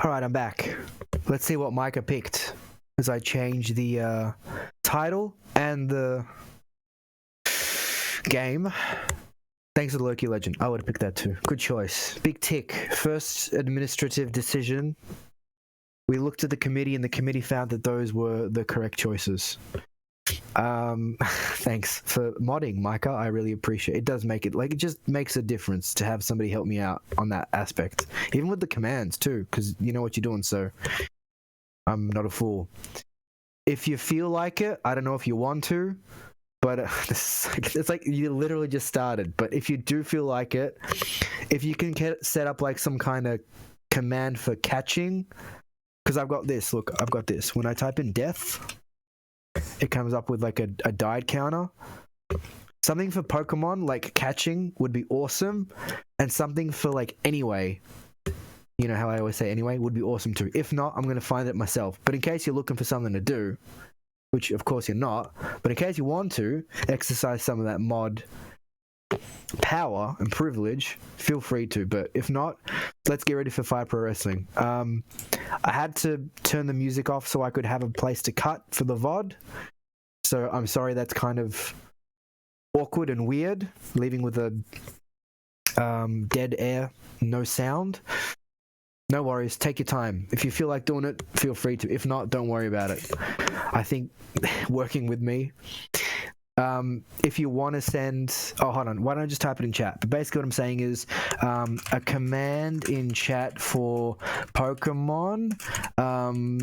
All right, I'm back. Let's see what Micah picked as I change the title and the game. Thanks to the Loki Legend. I would have picked that too. Good choice. Big tick. First administrative decision. We looked at the committee and the committee found that those were the correct choices. Thanks for modding, Micah. I really appreciate it. It does make it, like, it just makes a difference to have somebody help me out on that aspect. Even with the commands too, because you know what you're doing, so I'm not a fool. If you feel like it, I don't know if you want to, but it's like you literally just started. But if you do feel like it, if you can set up like some kind of command for catching, because I've got this. Look, I've got this. When I type in death, it comes up with like a died counter. Something for Pokemon like catching would be awesome, and something for like anyway. You know how I always say anyway would be awesome too. If not, I'm going to find it myself. But in case you're looking for something to do, which of course you're not, but in case you want to exercise some of that mod power and privilege, feel free to. But if not, let's get ready for Fire Pro Wrestling. I had to turn the music off so I could have a place to cut for the VOD. So I'm sorry that's kind of awkward and weird, leaving with a dead air, no sound. No worries, take your time. If you feel like doing it, feel free to. If not, don't worry about it. I think working with me. If you want to send... Oh, hold on. Why don't I just type it in chat? But basically what I'm saying is a command in chat for Pokemon.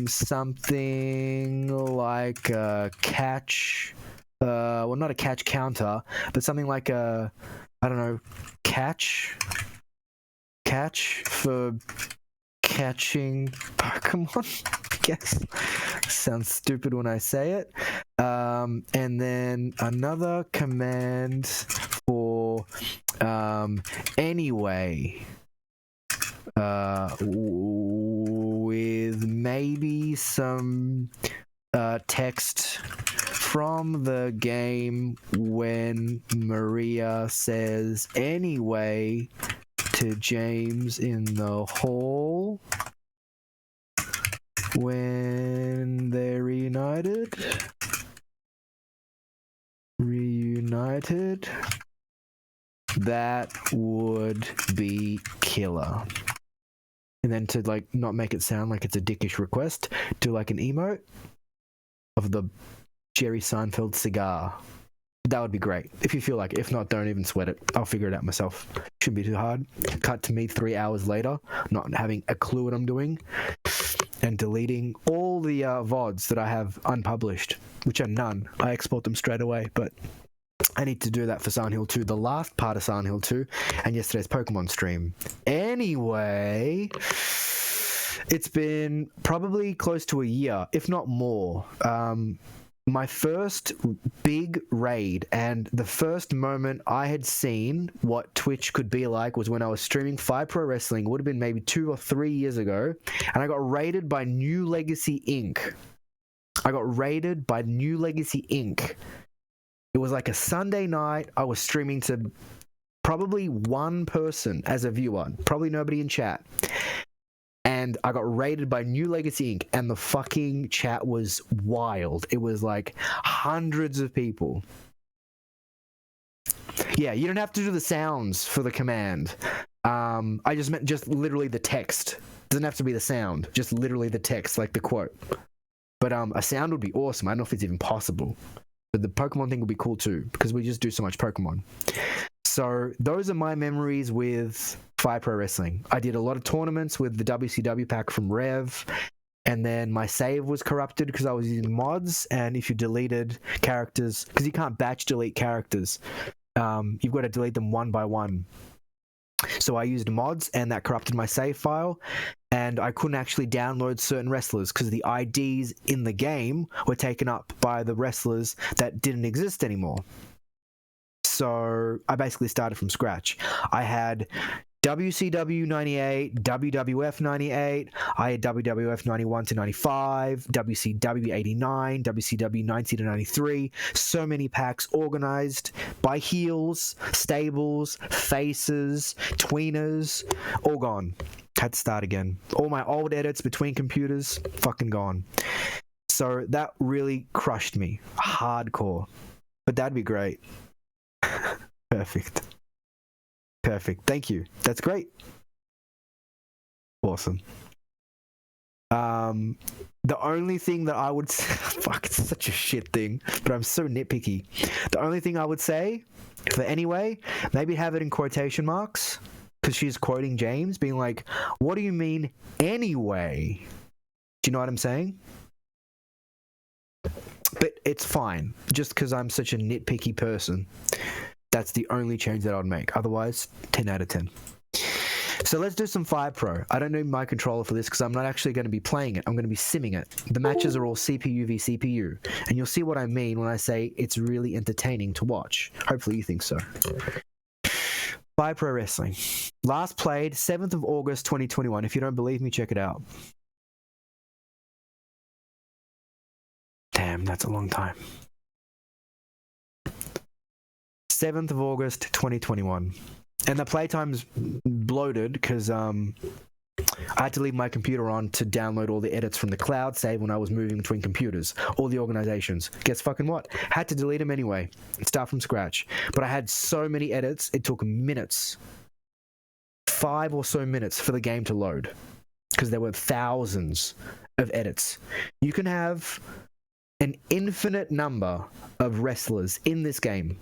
Something like a catch... well, not a catch counter, but something like a... I don't know. Catch for... catching Pokemon, I guess. Sounds stupid when I say it. And then another command for anyway, with maybe some text from the game when Maria says anyway to James in the hall when they're reunited. That would be killer. And then to like not make it sound like it's a dickish request, do like an emote of the Jerry Seinfeld cigar. That would be great if you feel like it. If not, don't even sweat it. I'll figure it out myself. Shouldn't be too hard. Cut to me 3 hours later, not having a clue what I'm doing, and deleting all the VODs that I have unpublished, which are none. I export them straight away, but I need to do that for Silent Hill 2, the last part of Silent Hill 2, and yesterday's Pokemon stream. Anyway, it's been probably close to a year, if not more. My first big raid, and the first moment I had seen what Twitch could be like was when I was streaming Fire Pro Wrestling. It would have been maybe 2 or 3 years ago, and I got raided by New Legacy Inc. It was like a Sunday night. I was streaming to probably one person as a viewer, probably nobody in chat. And I got raided by New Legacy Inc. And the fucking chat was wild. It was like hundreds of people. Yeah, you don't have to do the sounds for the command. I just meant just literally the text. Doesn't have to be the sound. Just literally the text, like the quote. But a sound would be awesome. I don't know if it's even possible. But the Pokemon thing would be cool too, because we just do so much Pokemon. So those are my memories with Fire Pro Wrestling. I did a lot of tournaments with the WCW pack from Rev, and then my save was corrupted because I was using mods, and if you deleted characters, because you can't batch delete characters, you've got to delete them one by one. So I used mods, and that corrupted my save file, and I couldn't actually download certain wrestlers because the IDs in the game were taken up by the wrestlers that didn't exist anymore. So I basically started from scratch. I had WCW 98, WWF 98, I had WWF 91 to 95, WCW 89, WCW 90 to 93. So many packs organized by heels, stables, faces, tweeners, all gone. Had to start again. All my old edits between computers, fucking gone. So that really crushed me. Hardcore. But that'd be great. Perfect. Perfect. Thank you. That's great. Awesome. The only thing that I would fuck, it's such a shit thing, but I'm so nitpicky. The only thing I would say for anyway, maybe have it in quotation marks, because she's quoting James, being like, "What do you mean anyway?" Do you know what I'm saying? But it's fine, just because I'm such a nitpicky person. That's the only change that I would make. Otherwise, 10 out of 10. So let's do some Fire Pro. I don't need my controller for this because I'm not actually going to be playing it. I'm going to be simming it. The matches are all CPU v CPU. And you'll see what I mean when I say it's really entertaining to watch. Hopefully you think so. Fire Pro Wrestling. Last played 7th of August 2021. If you don't believe me, check it out. Damn, that's a long time. 7th of August 2021. And the playtime's bloated because I had to leave my computer on to download all the edits from the cloud save when I was moving between computers, all the organizations. Guess fucking what? Had to delete them anyway and start from scratch. But I had so many edits, it took minutes. 5 or so minutes for the game to load because there were thousands of edits. You can have an infinite number of wrestlers in this game.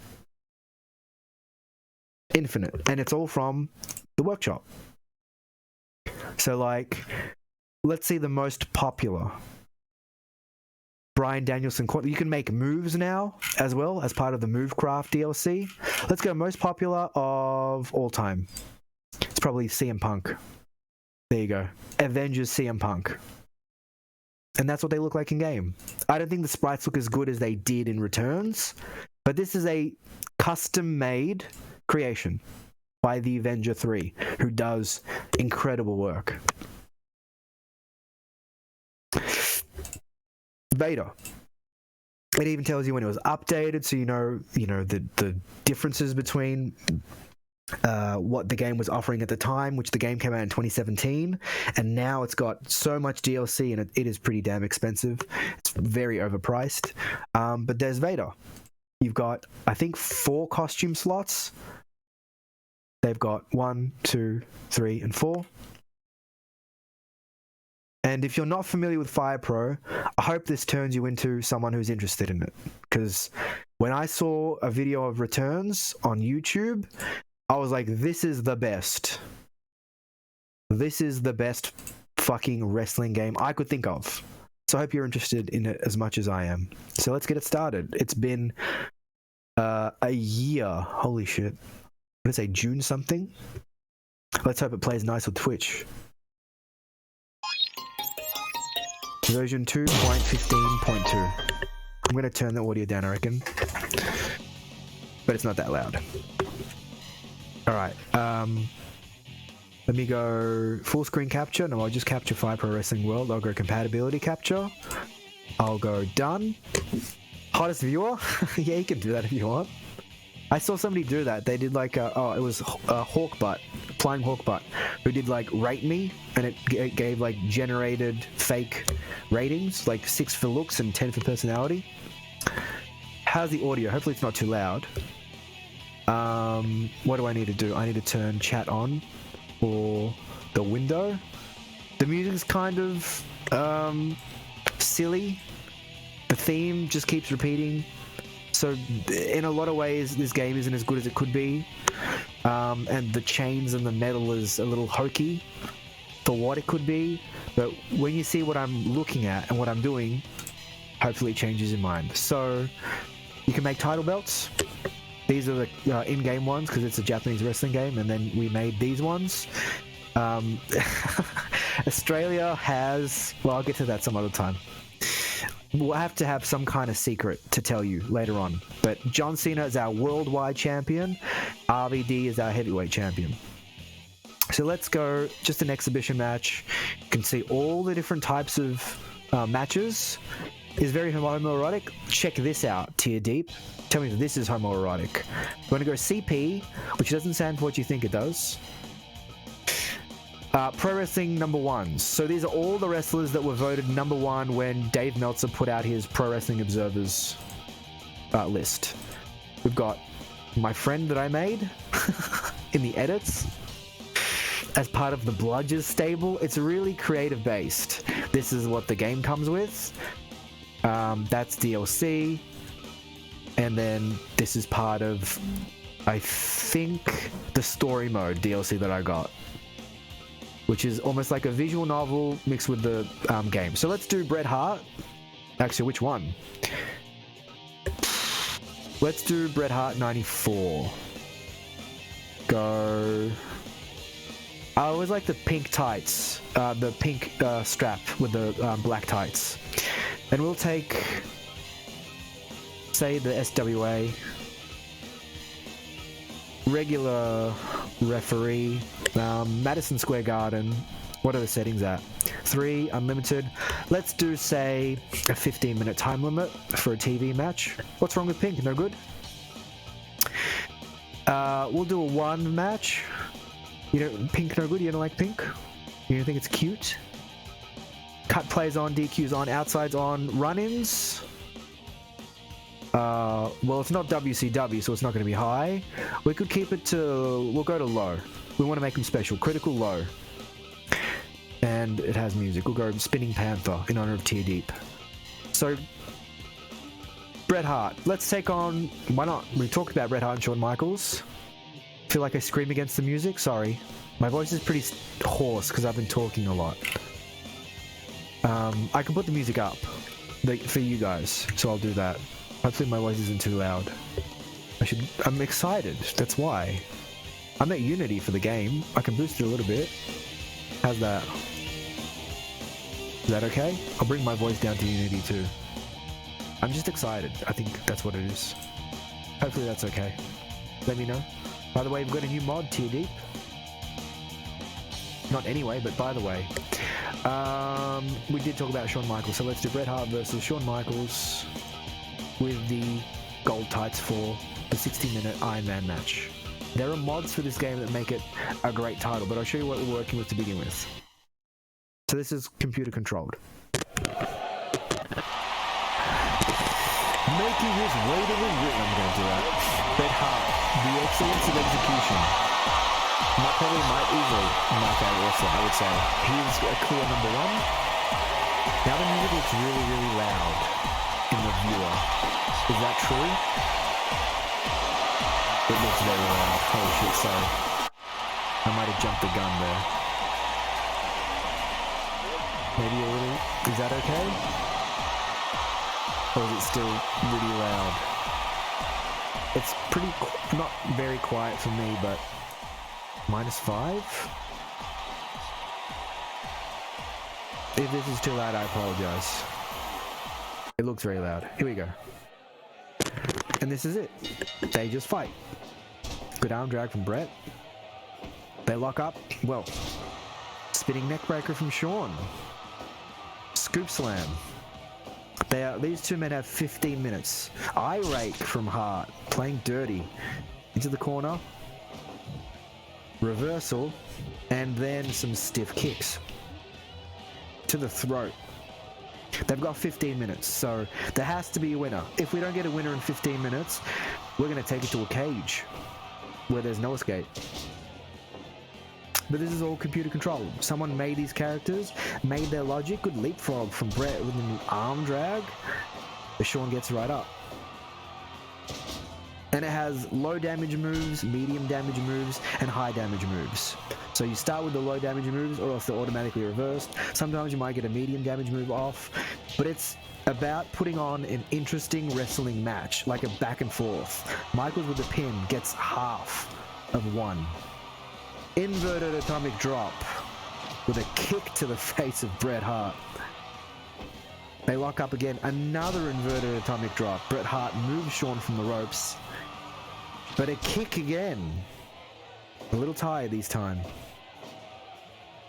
Infinite, and it's all from the workshop. So like, let's see the most popular. Bryan Danielson. You can make moves now as well as part of the Movecraft DLC. Let's go most popular of all time. It's probably CM Punk. There you go. Avengers CM Punk. And that's what they look like in game. I don't think the sprites look as good as they did in Returns, but this is a custom-made creation by the Avenger 3, who does incredible work. Vader. It even tells you when it was updated, so you know the differences between what the game was offering at the time, which the game came out in 2017, and now it's got so much DLC, and it is pretty damn expensive. It's very overpriced. But there's Vader. You've got, I think, 4 costume slots. They've got 1, 2, 3, and 4. And if you're not familiar with Fire Pro, I hope this turns you into someone who's interested in it. Because when I saw a video of Returns on YouTube, I was like, this is the best. This is the best fucking wrestling game I could think of. So I hope you're interested in it as much as I am. So let's get it started. It's been a year. Holy shit. Let's say June something. Let's hope it plays nice with Twitch. Version 2.15.2. I'm going to turn the audio down, I reckon. But it's not that loud. Alright. Let me go full screen capture. No, I'll just capture Fire Pro Wrestling World. I'll go compatibility capture. I'll go done. Hottest viewer? Yeah, you can do that if you want. I saw somebody do that. They did like, it was Hawkbutt, Flying Hawkbutt, who did like rate me, and it gave like generated fake ratings, like 6 for looks and 10 for personality. How's the audio? Hopefully it's not too loud. What do I need to do? I need to turn chat on for the window. The music's kind of silly. The theme just keeps repeating. So in a lot of ways, this game isn't as good as it could be. And the chains and the metal is a little hokey for what it could be. But when you see what I'm looking at and what I'm doing, hopefully it changes your mind. So you can make title belts. These are the in-game ones because it's a Japanese wrestling game, and then we made these ones. Australia has... Well, I'll get to that some other time. We'll have to have some kind of secret to tell you later on. But John Cena is our worldwide champion. RVD is our heavyweight champion. So let's go just an exhibition match. You can see all the different types of matches. Is very homoerotic. Check this out, Tier Deep. Tell me if this is homoerotic. We're going to go CP, which doesn't stand for what you think it does. Pro Wrestling number ones. So these are all the wrestlers that were voted number one when Dave Meltzer put out his Pro Wrestling Observers list. We've got my friend that I made in the edits as part of the Bludgers stable. It's really creative based. This is what the game comes with. That's DLC. And then this is part of, I think, the story mode DLC that I got, which is almost like a visual novel mixed with the game. So let's do Bret Hart. Actually, which one? Let's do Bret Hart 94. Go. I always like the pink tights, the pink strap with the black tights. And we'll take, say, the SWA. Regular referee, Madison Square Garden. What are the settings at? 3, unlimited. Let's do, say, a 15-minute time limit for a TV match. What's wrong with pink? No good? We'll do a 1 match. You don't, pink no good? You don't like pink? You don't think it's cute? Cut plays on, DQs on, outsides on, run-ins. Well, it's not WCW, so it's not going to be high. We could keep it to... We'll go to low. We want to make them special. Critical low. And it has music. We'll go Spinning Panther in honor of Tear Deep. So, Bret Hart. Let's take on... Why not? We talked about Bret Hart and Shawn Michaels. Feel like I scream against the music? Sorry. My voice is pretty hoarse because I've been talking a lot. I can put the music up for you guys, so I'll do that. Hopefully my voice isn't too loud. I'm excited, that's why. I'm at Unity for the game. I can boost it a little bit. How's that? Is that okay? I'll bring my voice down to Unity too. I'm just excited. I think that's what it is. Hopefully that's okay. Let me know. By the way, we've got a new mod, Tear Deep. Not anyway, but by the way. We did talk about Shawn Michaels, so let's do Bret Hart versus Shawn Michaels with the gold tights for the 60-minute Iron Man match. There are mods for this game that make it a great title, but I'll show you what we're working with to begin with. So this is computer controlled. Making his way to the ring, I'm going to do that. Bret Hart, the excellence of execution. Probably might easily my favorite wrestler, I would say. He is a clear number one. Now the music looks really, really loud in the viewer. Is that true? It looks very loud. Holy shit, sorry. I might have jumped the gun there. Maybe a little... Is that okay? Or is it still really loud? It's pretty... not very quiet for me, but... -5? If this is too loud, I apologize. It looks very loud. Here we go. And this is it. They just fight. Good arm drag from Bret. They lock up. Well, spinning neckbreaker from Shawn. Scoop slam. These two men have 15 minutes. Eye rake from Hart. Playing dirty. Into the corner. Reversal. And then some stiff kicks. To the throat. They've got 15 minutes, so there has to be a winner. If we don't get a winner in 15 minutes, we're going to take it to a cage where there's no escape. But this is all computer controlled. Someone made these characters, made their logic. Good leapfrog from Bret with an arm drag. But Shawn gets right up. And it has low damage moves, medium damage moves, and high damage moves. So you start with the low damage moves, or else they're automatically reversed. Sometimes you might get a medium damage move off, but it's about putting on an interesting wrestling match, like a back and forth. Michaels with the pin gets half of one. Inverted atomic drop with a kick to the face of Bret Hart. They lock up again, another inverted atomic drop. Bret Hart moves Shawn from the ropes. But a kick again. A little tired this time.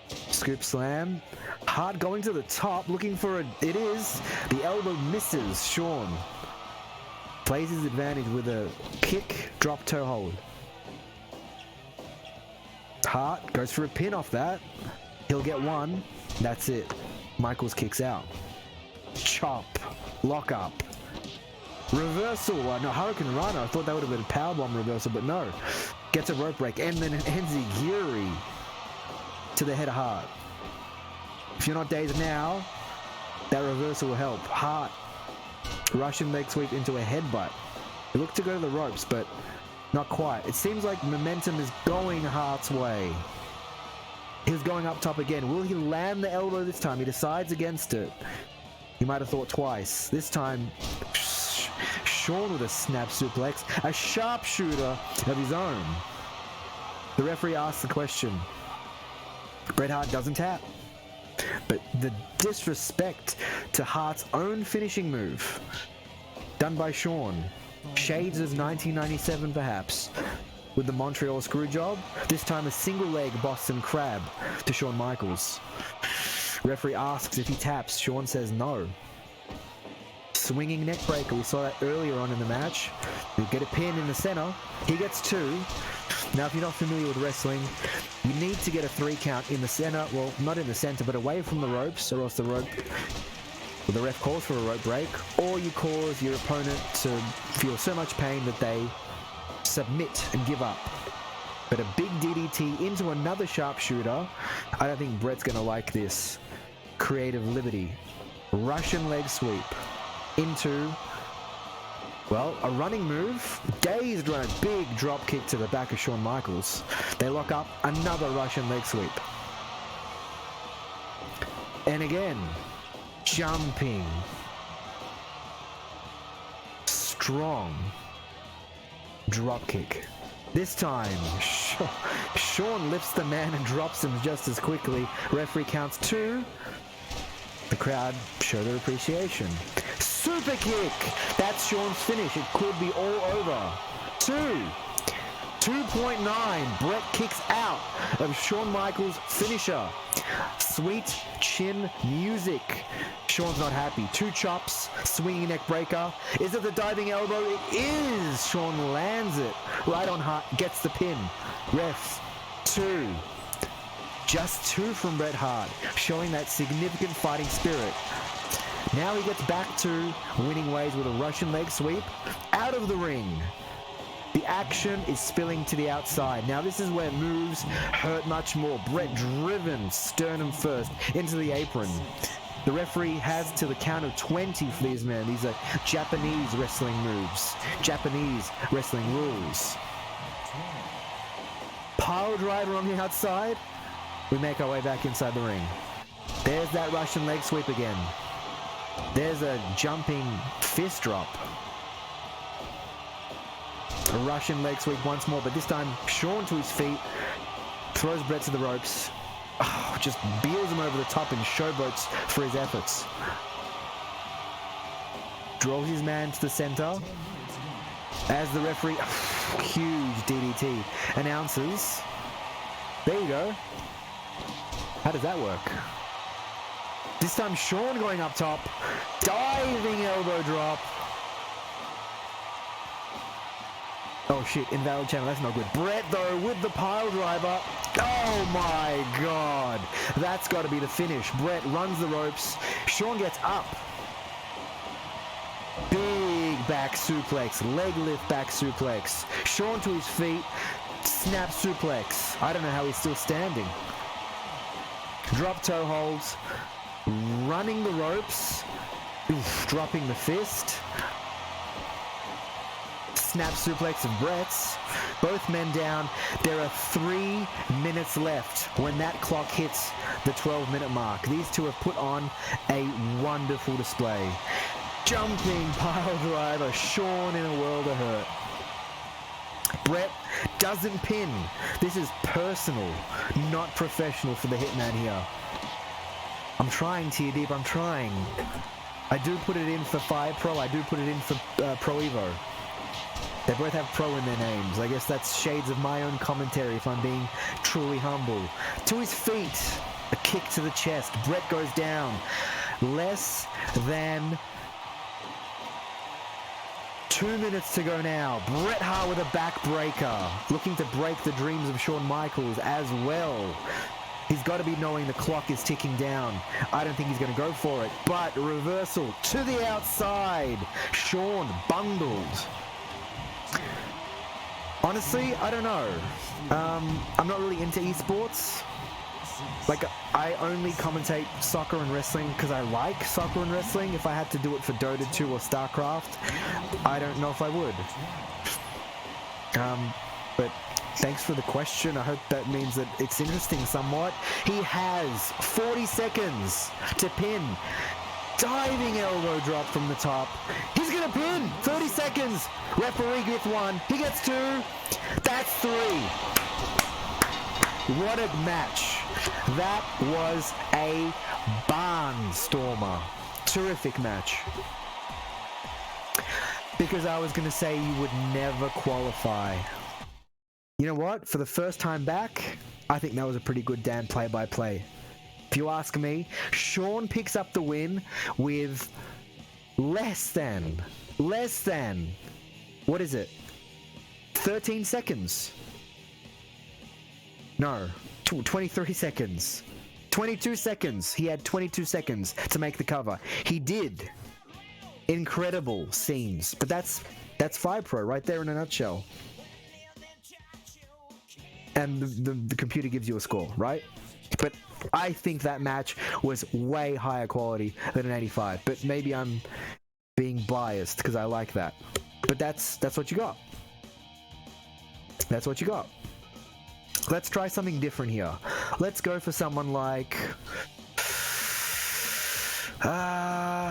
Scoop slam. Hart going to the top, looking for a... It is. The elbow misses Shawn. Plays his advantage with a kick, drop toe hold. Hart goes for a pin off that. He'll get one. That's it. Michaels kicks out. Chop. Lock up. Reversal. No, Hurricane Rana. I thought that would have been a powerbomb reversal, but no. Gets a rope break. And then an Enziguri to the head of Hart. If you're not dazed now, that reversal will help. Hart. Russian leg sweep into a headbutt. It looked to go to the ropes, but not quite. It seems like momentum is going Hart's way. He's going up top again. Will he land the elbow this time? He decides against it. He might have thought twice. This time, Shawn with a snap suplex. A sharpshooter of his own. The referee asks the question. Bret Hart doesn't tap. But the disrespect to Hart's own finishing move. Done by Shawn. Shades of 1997 perhaps. With the Montreal Screwjob. This time a single leg Boston Crab to Shawn Michaels. Referee asks if he taps. Shawn says no. Swinging neck breaker. We saw that earlier on in the match. He'll get a pin in the center. He gets two. Now, if you're not familiar with wrestling, you need to get a 3 count in the center. Well, not in the center, but away from the ropes, or else the ref calls for a rope break, or you cause your opponent to feel so much pain that they submit and give up. But a big DDT into another sharpshooter. I don't think Bret's going to like this. Creative liberty. Russian leg sweep into, well, a running move. Dazed run, a big drop kick to the back of Shawn Michaels. They lock up, another Russian leg sweep. And again, jumping. Strong drop kick. This time, Shawn lifts the man and drops him just as quickly. Referee counts 2. The crowd show their appreciation. Super kick! That's Shawn's finish. It could be all over. 2.9. Bret kicks out of Shawn Michaels' finisher. Sweet chin music. Shawn's not happy. 2 chops, swinging neck breaker. Is it the diving elbow? It is! Shawn lands it. Right on Hart, gets the pin. Ref, 2. Just 2 from Bret Hart, showing that significant fighting spirit. Now he gets back to winning ways with a Russian leg sweep. Out of the ring. The action is spilling to the outside. Now this is where moves hurt much more. Bret driven sternum first into the apron. The referee has to the count of 20 for these men. These are Japanese wrestling moves. Japanese wrestling rules. Pile driver on the outside. We make our way back inside the ring. There's that Russian leg sweep again. There's a jumping fist drop. A Russian leg sweep once more, but this time Shawn to his feet, throws Bret to the ropes, just beels him over the top and showboats for his efforts. Draws his man to the center. As the referee, huge DDT, announces, there you go. How does that work? This time Shawn going up top, diving elbow drop. Oh shit, invalid channel, that's not good. Bret though with the pile driver. Oh my god. That's got to be the finish. Bret runs the ropes. Shawn gets up. Big back suplex, leg lift back suplex. Shawn to his feet, snap suplex. I don't know how he's still standing. Drop toe holds, running the ropes, dropping the fist. Snap suplex of Bret's. Both men down. There are 3 minutes left when that clock hits the 12-minute mark. These two have put on a wonderful display. Jumping pile driver, Shawn in a world of hurt. Bret doesn't pin. This is personal, not professional for the Hitman here. I'm trying, Tear Deep, I'm trying. I do put it in for Fire Pro, I do put it in for Pro Evo. They both have pro in their names. I guess that's shades of my own commentary if I'm being truly humble. To his feet, a kick to the chest. Bret goes down. Less than 2 minutes to go now. Bret Hart with a backbreaker, looking to break the dreams of Shawn Michaels as well. He's got to be knowing the clock is ticking down. I don't think he's going to go for it, but reversal to the outside. Shawn bundled. Honestly, I don't know. I'm not really into esports. Like, I only commentate soccer and wrestling because I like soccer and wrestling. If I had to do it for Dota 2 or StarCraft, I don't know if I would. But thanks for the question. I hope that means that it's interesting somewhat. He has 40 seconds to pin. Diving elbow drop from the top. He's gonna pin. 30 seconds. Referee gets 1. He gets 2. That's 3. What a match. That was a barnstormer. Terrific match. Because I was going to say you would never qualify. You know what? For the first time back, I think that was a pretty good damn play-by-play. If you ask me, Shawn picks up the win with less than, what is it? 13 seconds. No, 23 seconds. 22 seconds. He had 22 seconds to make the cover. He did. Incredible scenes. But that's FirePro right there in a nutshell. And the computer gives you a score, right? But I think that match was way higher quality than an 85. But maybe I'm being biased because I like that. But that's what you got. That's what you got. Let's try something different here. Let's go for someone like...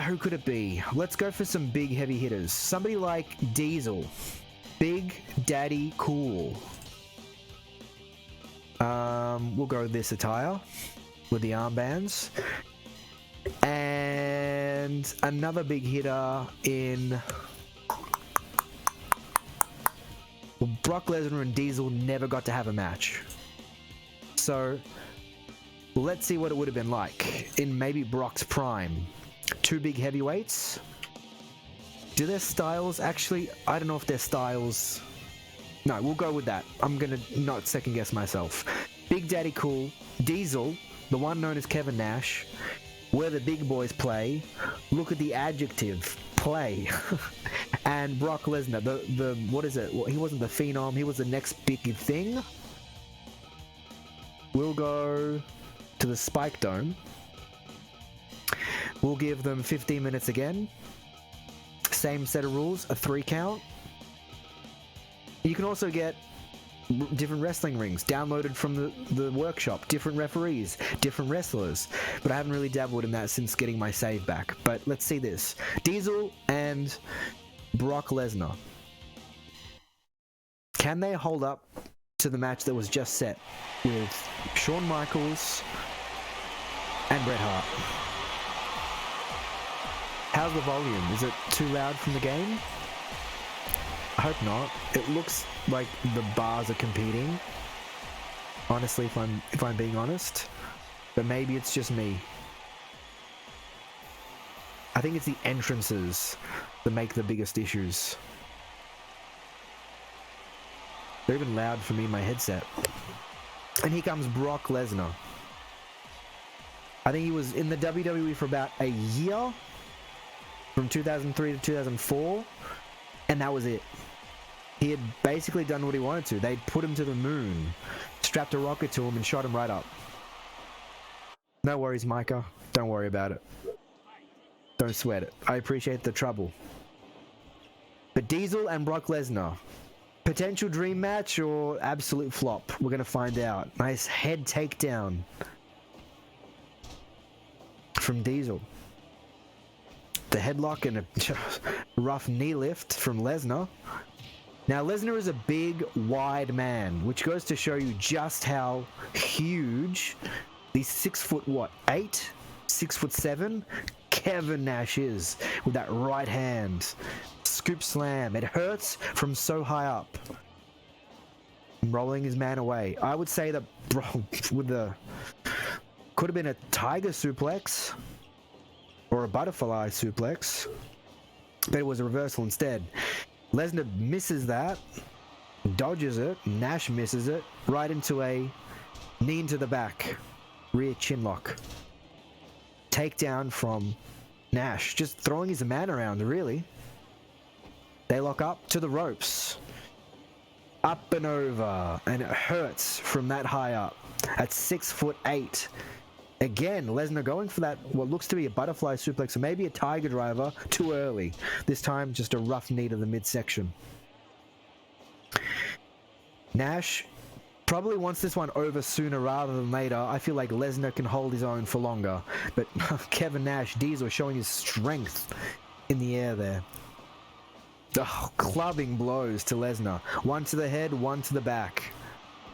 who could it be? Let's go for some big heavy hitters. Somebody like Diesel. Big Daddy Cool. We'll go this attire with the armbands. And another big hitter in... Brock Lesnar and Diesel never got to have a match. So, let's see what it would have been like in maybe Brock's prime. 2 big heavyweights. Do their styles actually... I don't know if their styles... No, we'll go with that. I'm gonna not second guess myself. Big Daddy Cool, Diesel, the one known as Kevin Nash, where the big boys play. Look at the adjective. Play. And Brock Lesnar, the what is it? Well, he wasn't the Phenom, he was the next big thing. We'll go to the Spike Dome. We'll give them 15 minutes again. Same set of rules, a 3 count. You can also get different wrestling rings downloaded from the workshop, different referees, different wrestlers, but I haven't really dabbled in that since getting my save back. But let's see this. Diesel and Brock Lesnar. Can they hold up to the match that was just set with Shawn Michaels and Bret Hart? How's the volume? Is it too loud from the game? I hope not. It looks like the bars are competing. Honestly, if I'm being honest. But maybe it's just me. I think it's the entrances that make the biggest issues. They're even loud for me in my headset. And here comes Brock Lesnar. I think he was in the WWE for about a year. From 2003 to 2004. And that was it. He had basically done what he wanted to. They'd put him to the moon, strapped a rocket to him, and shot him right up. No worries, Micah. Don't worry about it. Don't sweat it. I appreciate the trouble. But Diesel and Brock Lesnar. Potential dream match or absolute flop? We're going to find out. Nice head takedown from Diesel. The headlock and a rough knee lift from Lesnar. Now, Lesnar is a big, wide man, which goes to show you just how huge the 6'8", 6'7" Kevin Nash is with that right hand. Scoop slam. It hurts from so high up. Rolling his man away. I would say that with the... Could have been a tiger suplex. Or a butterfly suplex. But it was a reversal instead. Lesnar misses that, dodges it. Nash misses it, right into a knee into the back, rear chin lock. Takedown from Nash, just throwing his man around, really. They lock up to the ropes. Up and over, and it hurts from that high up. At 6'8". Again, Lesnar going for that, what looks to be a butterfly suplex, or maybe a tiger driver, too early. This time, just a rough knee to the midsection. Nash probably wants this one over sooner rather than later. I feel like Lesnar can hold his own for longer. But Kevin Nash, Diesel showing his strength in the air there. Oh, clubbing blows to Lesnar. One to the head, one to the back.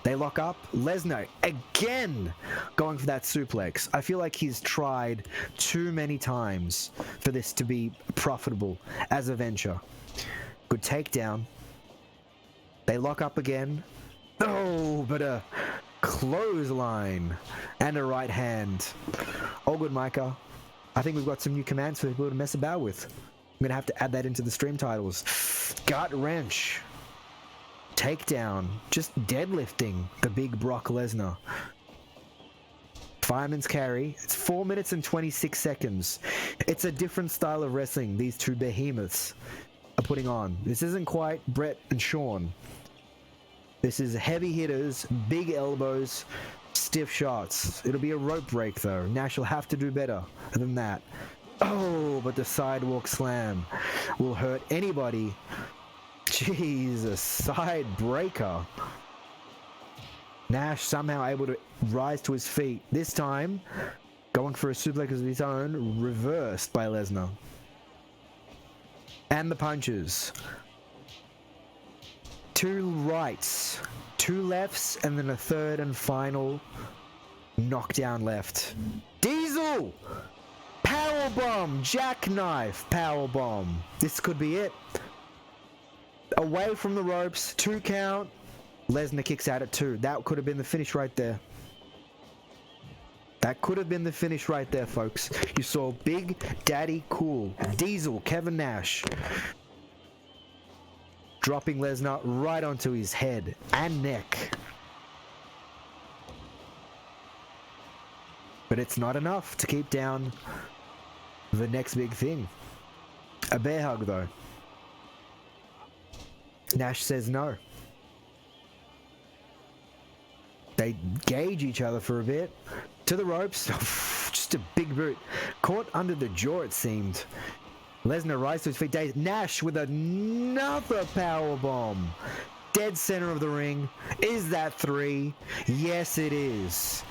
They lock up. Lesnar, again, going for that suplex. I feel like he's tried too many times for this to be profitable as a venture. Good takedown. They lock up again. Oh, but a clothesline and a right hand. All good, Micah. I think we've got some new commands for people to mess about with. I'm going to have to add that into the stream titles. Gut wrench. Takedown. Just deadlifting the big Brock Lesnar. Fireman's carry. It's 4 minutes and 26 seconds. It's a different style of wrestling these two behemoths are putting on. This isn't quite Brett and Sean. This is heavy hitters, big elbows, stiff shots. It'll be a rope break though. Nash will have to do better than that. Oh, but the sidewalk slam will hurt anybody. Jesus, side breaker. Nash somehow able to rise to his feet. This time, going for a suplex of his own, reversed by Lesnar. And the punches. Two rights, two lefts, and then a third and final knockdown left. Diesel! Powerbomb! Jackknife powerbomb. This could be it. Away from the ropes, 2 count. Lesnar kicks out at 2. That could have been the finish right there. That could have been the finish right there, folks. You saw Big Daddy Cool, Diesel, Kevin Nash, dropping Lesnar right onto his head and neck. But it's not enough to keep down the next big thing. A bear hug, though. Nash says no. They gauge each other for a bit. To the ropes. Just a big boot. Caught under the jaw, it seemed. Lesnar rises to his feet. Nash with another powerbomb. Dead center of the ring. Is that 3? Yes, it is.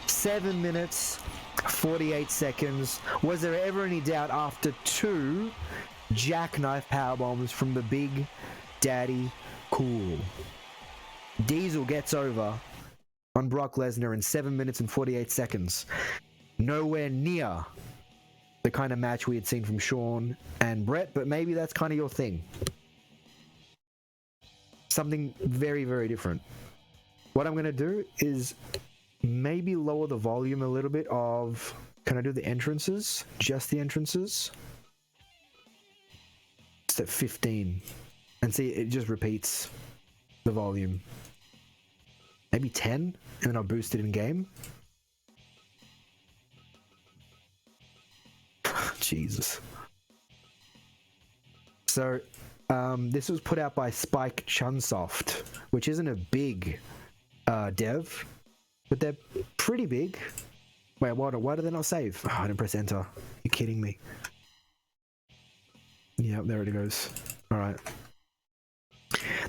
7 minutes, 48 seconds. Was there ever any doubt after 2 jackknife powerbombs from the Big Daddy Cool? Diesel gets over on Brock Lesnar in 7 minutes and 48 seconds. Nowhere near the kind of match we had seen from Sean and Brett, but maybe that's kind of your thing. Something very, very different. What I'm going to do is maybe lower the volume a little bit of... Can I do the entrances? Just the entrances? It's at 15. And see, it just repeats the volume. Maybe 10, and then I'll boost it in game. Jesus. So, this was put out by Spike Chunsoft, which isn't a big dev, but they're pretty big. Wait, why do they not save? Oh, I didn't press enter. You're kidding me. Yep, there it goes. Alright.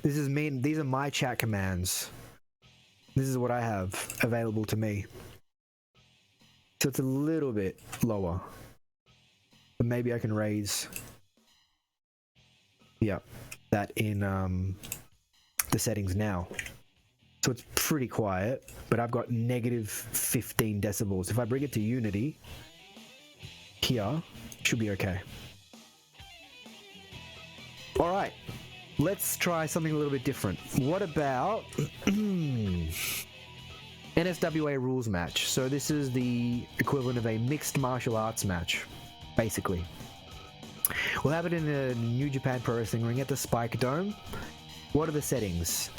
This is me. These are my chat commands. This is what I have available to me. So it's a little bit lower. But maybe I can raise... Yeah, that in the settings now. So it's pretty quiet, but I've got negative 15 decibels. If I bring it to Unity, here, should be okay. All right, let's try something a little bit different. What about NSWA rules match? So this is the equivalent of a mixed martial arts match, basically. We'll have it in the New Japan Pro Wrestling ring at the Spike Dome. What are the settings?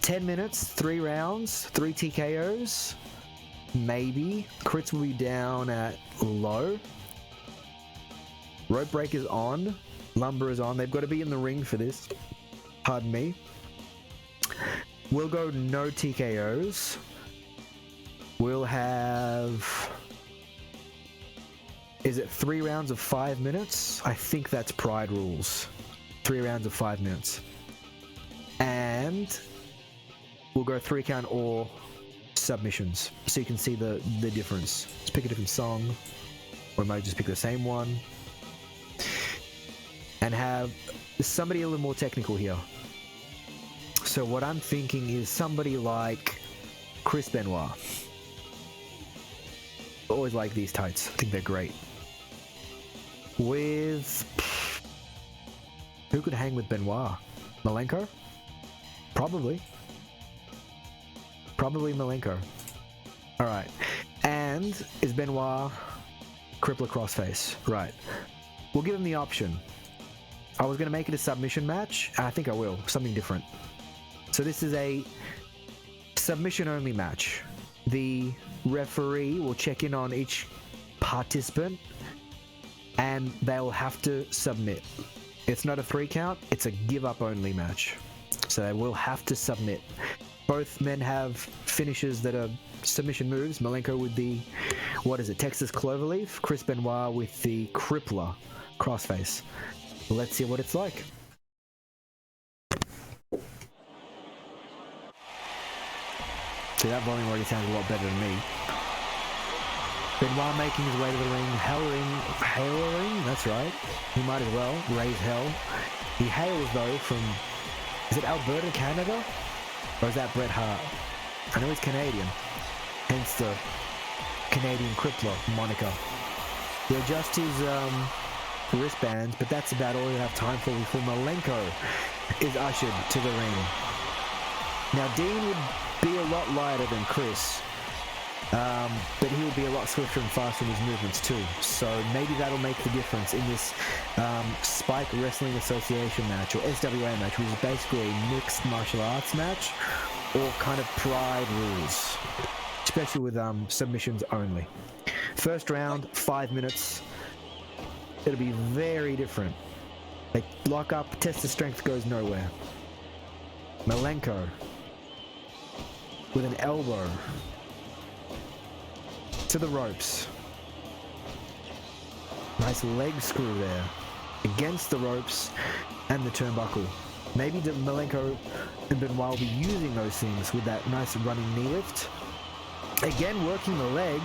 10 minutes, 3 rounds, 3 TKOs. Maybe. Crits will be down at low. Rope break is on. Lumber is on. They've got to be in the ring for this. Pardon me. We'll go no TKOs. We'll have... Is it 3 rounds of 5 minutes? I think that's Pride rules. 3 rounds of 5 minutes. And we'll go 3 count or submissions. So you can see the difference. Let's pick a different song. Or maybe just pick the same one. And have somebody a little more technical here. So what I'm thinking is somebody like Chris Benoit. Always like these tights. I think they're great. With... Who could hang with Benoit? Malenko? Probably. Probably Malenko. Alright. And is Benoit crippler crossface? Right. We'll give him the option. I was going to make it a submission match. I think I will. Something different. So this is a submission only match. The referee will check in on each participant and they'll have to submit. It's not a 3 count, it's a give up only match. So they will have to submit. Both men have finishes that are submission moves. Malenko with the, what is it, Texas Cloverleaf. Chris Benoit with the Crippler crossface. Let's see what it's like. See, that volume already sounds a lot better than me. Benoit making his way to the ring, hailing, that's right. He might as well raise hell. He hails though from, is it Alberta, Canada? Or is that Bret Hart? I know he's Canadian, hence the Canadian Crippler moniker. He'll adjust his wristbands, but that's about all you have time for before Malenko is ushered to the ring. Now Dean would be a lot lighter than Chris, but he would be a lot swifter and faster in his movements too, so maybe that'll make the difference in this Spike Wrestling Association match, or SWA match, which is basically a mixed martial arts match, or kind of Pride rules, especially with submissions only. First round, 5 minutes. It'll be very different. They lock up, test of strength goes nowhere. Malenko with an elbow to the ropes. Nice leg screw there against the ropes and the turnbuckle. Maybe Malenko and Benoit will be using those things with that nice running knee lift. Again, working the leg.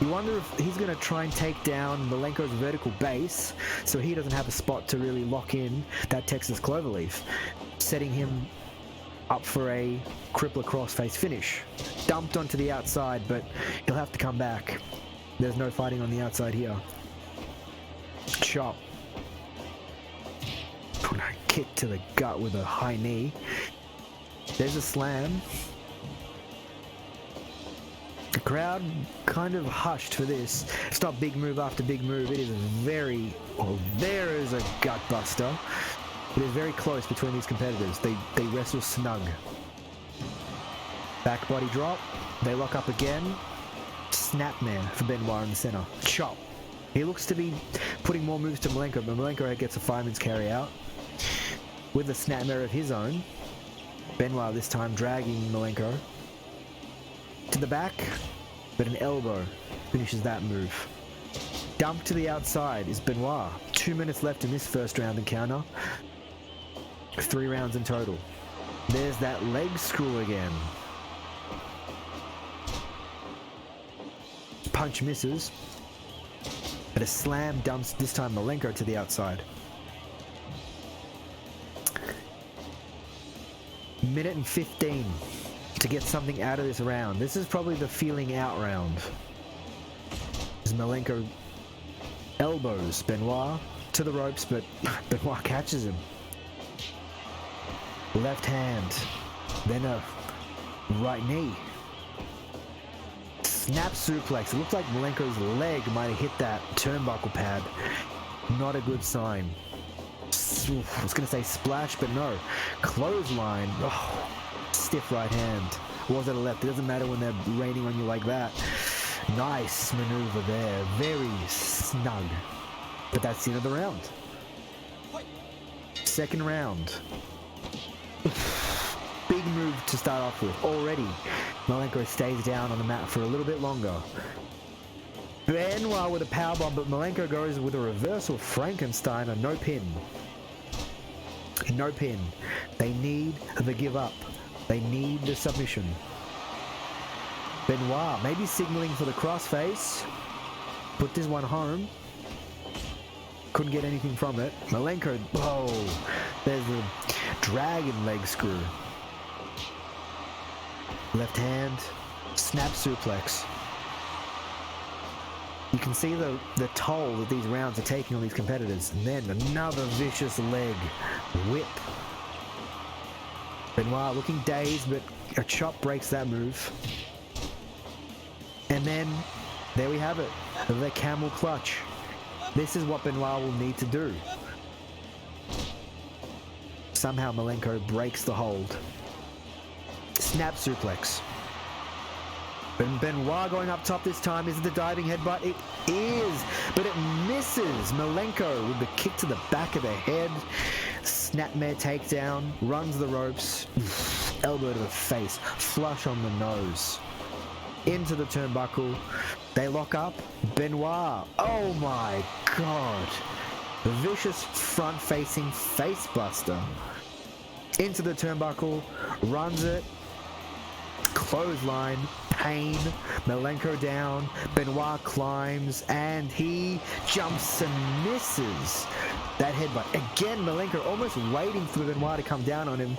You wonder if he's going to try and take down Malenko's vertical base so he doesn't have a spot to really lock in that Texas Cloverleaf, setting him up for a crippler crossface finish. Dumped onto the outside, but he'll have to come back. There's no fighting on the outside here. Chop. Put a kick to the gut with a high knee. There's a slam. The crowd kind of hushed for this. It's not big move after big move. It is very... Oh, there is a gut buster. It is very close between these competitors. They wrestle snug. Back body drop. They lock up again. Snapmare for Benoit in the center. Chop. He looks to be putting more moves to Malenko, but Malenko gets a fireman's carry out. With a snapmare of his own. Benoit this time dragging Malenko to the back, but an elbow finishes that move. Dump to the outside is Benoit. 2 minutes left in this first round encounter. 3 rounds in total. There's that leg screw again. Punch misses, but a slam dumps this time Malenko to the outside. Minute and 15 to get something out of this round. This is probably the feeling out round. As Malenko elbows Benoit to the ropes, but Benoit catches him. Left hand, then a right knee. Snap suplex. It looked like Malenko's leg might have hit that turnbuckle pad. Not a good sign. I was going to say splash, but no. Clothesline. Oh, stiff right hand. Was it a left? It doesn't matter when they're raining on you like that. Nice maneuver there. Very snug. But that's the end of the round. Second round. Big move to start off with. Already, Malenko stays down on the mat for a little bit longer. Benoit with a powerbomb, but Malenko goes with a reversal Frankenstein, a no pin. No pin. They need the give up. They need the submission. Benoit maybe signaling for the crossface. Put this one home. Couldn't get anything from it. Malenko, oh, there's the dragon leg screw. Left hand, snap suplex. You can see the toll that these rounds are taking on these competitors. And then another vicious leg whip. Benoit looking dazed, but a chop breaks that move. And then, there we have it. The camel clutch. This is what Benoit will need to do. Somehow Malenko breaks the hold. Snap suplex. Benoit going up top this time. Is it the diving headbutt? It is, but it misses. Malenko with the kick to the back of the head. Snapmare takedown. Runs the ropes. Elbow to the face. Flush on the nose. Into the turnbuckle. They lock up. Benoit. Oh my god. Vicious front-facing face buster. Into the turnbuckle. Runs it. Clothesline. Pain. Malenko down. Benoit climbs. And he jumps and misses. That headbutt. Again, Malenko almost waiting for Benoit to come down on him.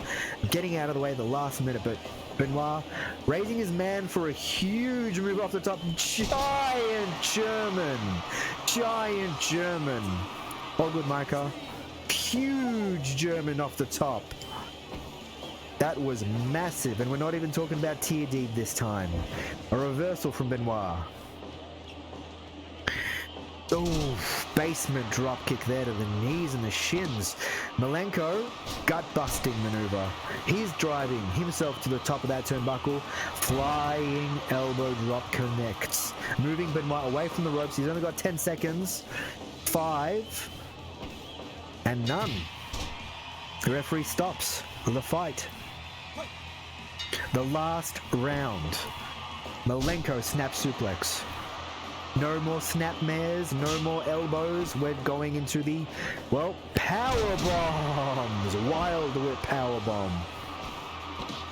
Getting out of the way at the last minute. But Benoit raising his man for a huge move off the top. Giant German. Giant German. All good, Micah. Huge German off the top. That was massive, and we're not even talking about tier D this time. A reversal from Benoit. Oh, basement drop kick there to the knees and the shins. Malenko, gut-busting maneuver. He's driving himself to the top of that turnbuckle. Flying elbow drop connects. Moving Benoit away from the ropes. He's only got 10 seconds. 5. And none. The referee stops the fight. The last round. Malenko snap suplex. No more snap mares, no more elbows. We're going into the, well, power bombs. Wild whip power bomb.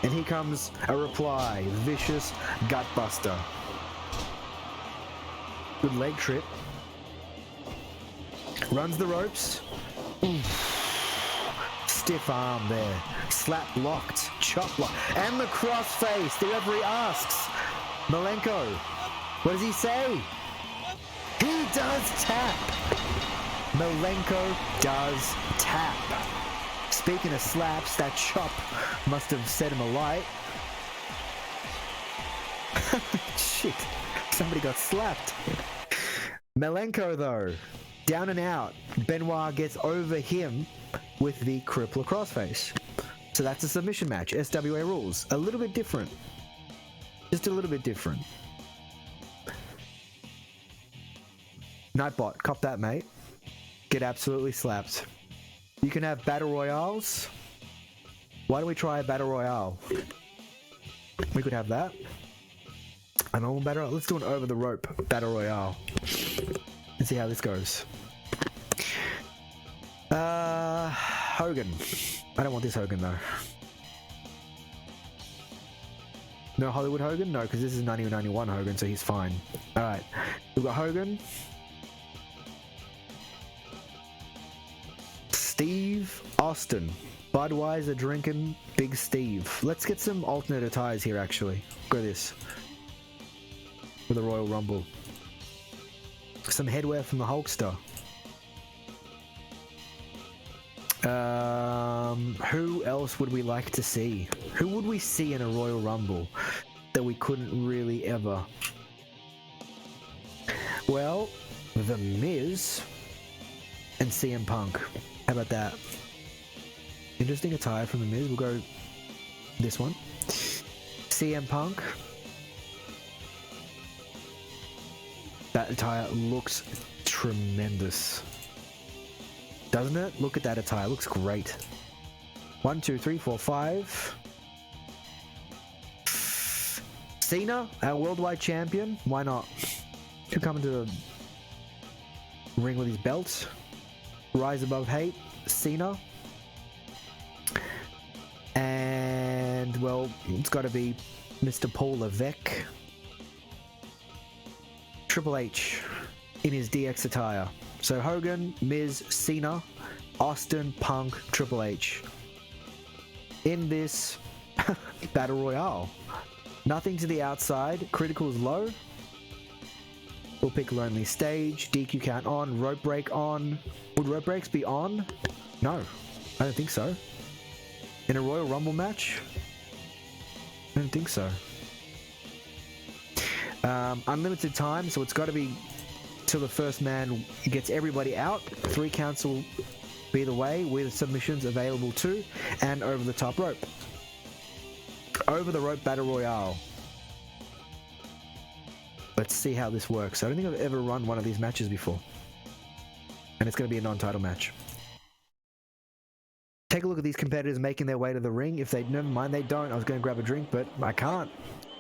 And here comes a reply. Vicious gut buster. Good leg trip. Runs the ropes. Oof. Stiff arm there. Slap locked. Chop locked. And the crossface. The referee asks Malenko, what does he say? He does tap. Malenko does tap. Speaking of slaps, that chop must have set him alight. Shit. Somebody got slapped. Malenko, though, down and out. Benoit gets over him with the crippler crossface. So that's a submission match. SWA rules. A little bit different. Just a little bit different. Nightbot, cop that, mate. Get absolutely slapped. You can have battle royales. Why don't we try a battle royale? We could have that. A normal battle royale. Let's do an over the rope battle royale. Let's see how this goes. Hogan. I don't want this Hogan though. No Hollywood Hogan? No, because this is 1991 Hogan, so he's fine. Alright. We've got Hogan. Steve Austin. Budweiser drinking Big Steve. Let's get some alternate attires here, actually. Go this. For the Royal Rumble. Some headwear from the Hulkster. Who else would we like to see? Who would we see in a Royal Rumble that we couldn't really ever? Well, The Miz and CM Punk. How about that? Interesting attire from The Miz. We'll go this one. CM Punk. That attire looks tremendous. Doesn't it? Look at that attire. It looks great. 1, 2, 3, 4, 5. Cena, our worldwide champion. Why not? Could come into the ring with his belt. Rise above hate. Cena. And, well, it's got to be Mr. Paul Levesque. Triple H in his DX attire. So Hogan, Miz, Cena, Austin, Punk, Triple H. In this Battle Royale. Nothing to the outside. Critical's low. We'll pick Lonely Stage. DQ count on. Rope break on. Would rope breaks be on? No, I don't think so. In a Royal Rumble match? I don't think so. Unlimited time, so it's got to be till the first man gets everybody out. 3 counts will be the way, with submissions available too, and over the top rope. Over the rope Battle Royale. Let's see how this works. I don't think I've ever run one of these matches before. And it's going to be a non-title match. Take a look at these competitors making their way to the ring. If they, never mind, they don't. I was going to grab a drink, but I can't.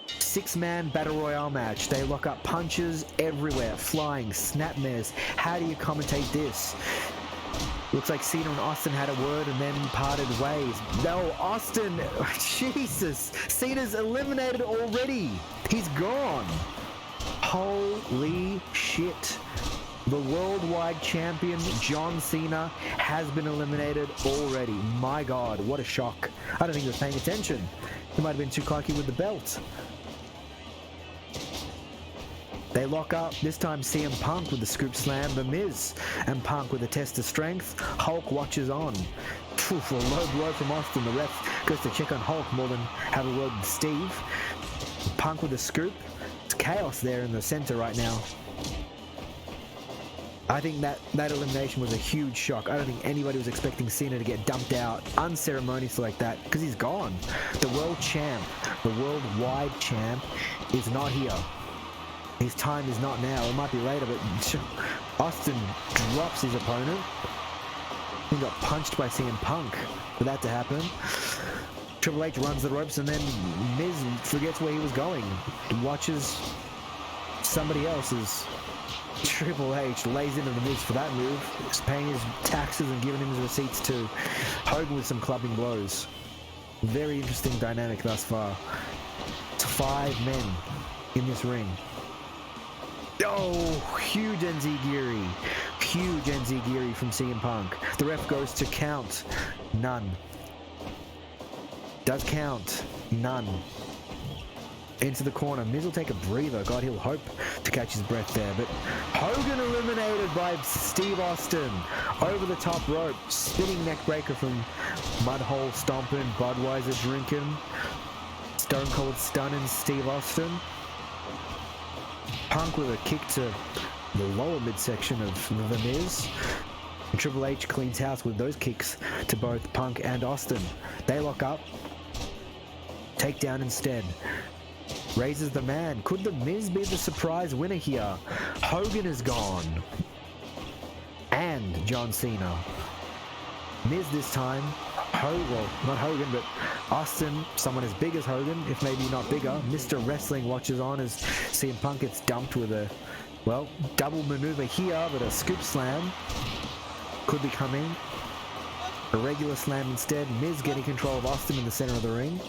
6-man Battle Royale match. They lock up punches everywhere. Flying, snapmares. How do you commentate this? Looks like Cena and Austin had a word and then parted ways. No, Austin, Jesus. Cena's eliminated already. He's gone. Holy shit. The worldwide champion, John Cena, has been eliminated already. My God, what a shock. I don't think he was paying attention. He might have been too cocky with the belt. They lock up, this time CM Punk with the scoop slam, The Miz and Punk with a test of strength. Hulk watches on. Oof, a low blow from Austin. The ref goes to check on Hulk more than have a word with Steve. Punk with a scoop. It's chaos there in the center right now. I think that elimination was a huge shock. I don't think anybody was expecting Cena to get dumped out unceremoniously like that, because he's gone. The world champ, the worldwide champ, is not here. His time is not now. It might be later, but Austin drops his opponent. He got punched by CM Punk for that to happen. Triple H runs the ropes, and then Miz forgets where he was going. Watches somebody else's. Triple H lays into the Miz for that move. He's paying his taxes and giving him his receipts too. Hogan with some clubbing blows. Very interesting dynamic thus far. It's 5 men in this ring. Oh, huge Enziguri. Huge Enziguri from CM Punk. The ref goes to count. None. Does count. None. Into the corner. Miz will take a breather. God, he'll hope to catch his breath there. But Hogan eliminated by Steve Austin. Over the top rope. Spinning neck breaker from Mudhole stomping, Budweiser drinking, Stone Cold stunning Steve Austin. Punk with a kick to the lower midsection of The Miz. And Triple H cleans house with those kicks to both Punk and Austin. They lock up. Takedown instead. Raises the man. Could The Miz be the surprise winner here? Hogan is gone. And John Cena. Miz this time. Well, not Hogan, but Austin, someone as big as Hogan, if maybe not bigger. Mr. Wrestling watches on as CM Punk gets dumped with a, well, double maneuver here, but a scoop slam could be coming. A regular slam instead. Miz getting control of Austin in the center of the ring.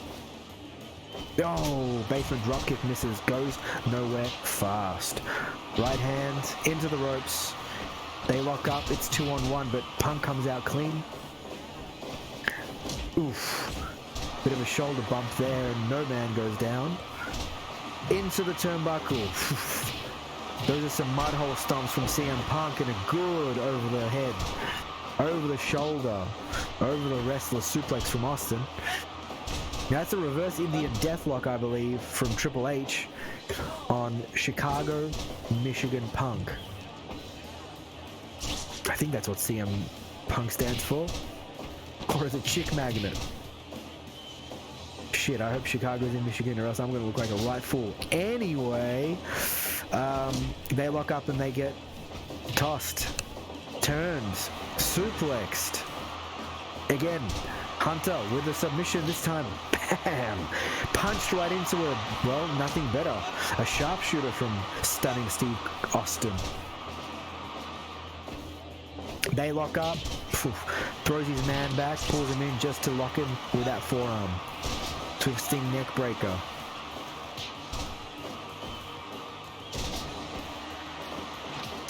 Oh, basement dropkick misses, goes nowhere fast. Right hand into the ropes. They lock up, it's 2-on-1, but Punk comes out clean. Oof. Bit of a shoulder bump there, and no man goes down. Into the turnbuckle. Those are some mudhole stomps from CM Punk, and a good over the head, over the shoulder, over the wrestler suplex from Austin. Now that's a reverse Indian deathlock, I believe, from Triple H on Chicago, Michigan Punk. I think that's what CM Punk stands for. Or is it Chick Magnet? Shit, I hope Chicago's in Michigan or else I'm gonna look like a right fool. Anyway, they lock up and they get tossed, turned, suplexed. Again, Hunter with a submission this time. Bam! Punched right into nothing better. A sharpshooter from stunning Steve Austin. They lock up, throws his man back, pulls him in just to lock him with that forearm. Twisting neck breaker.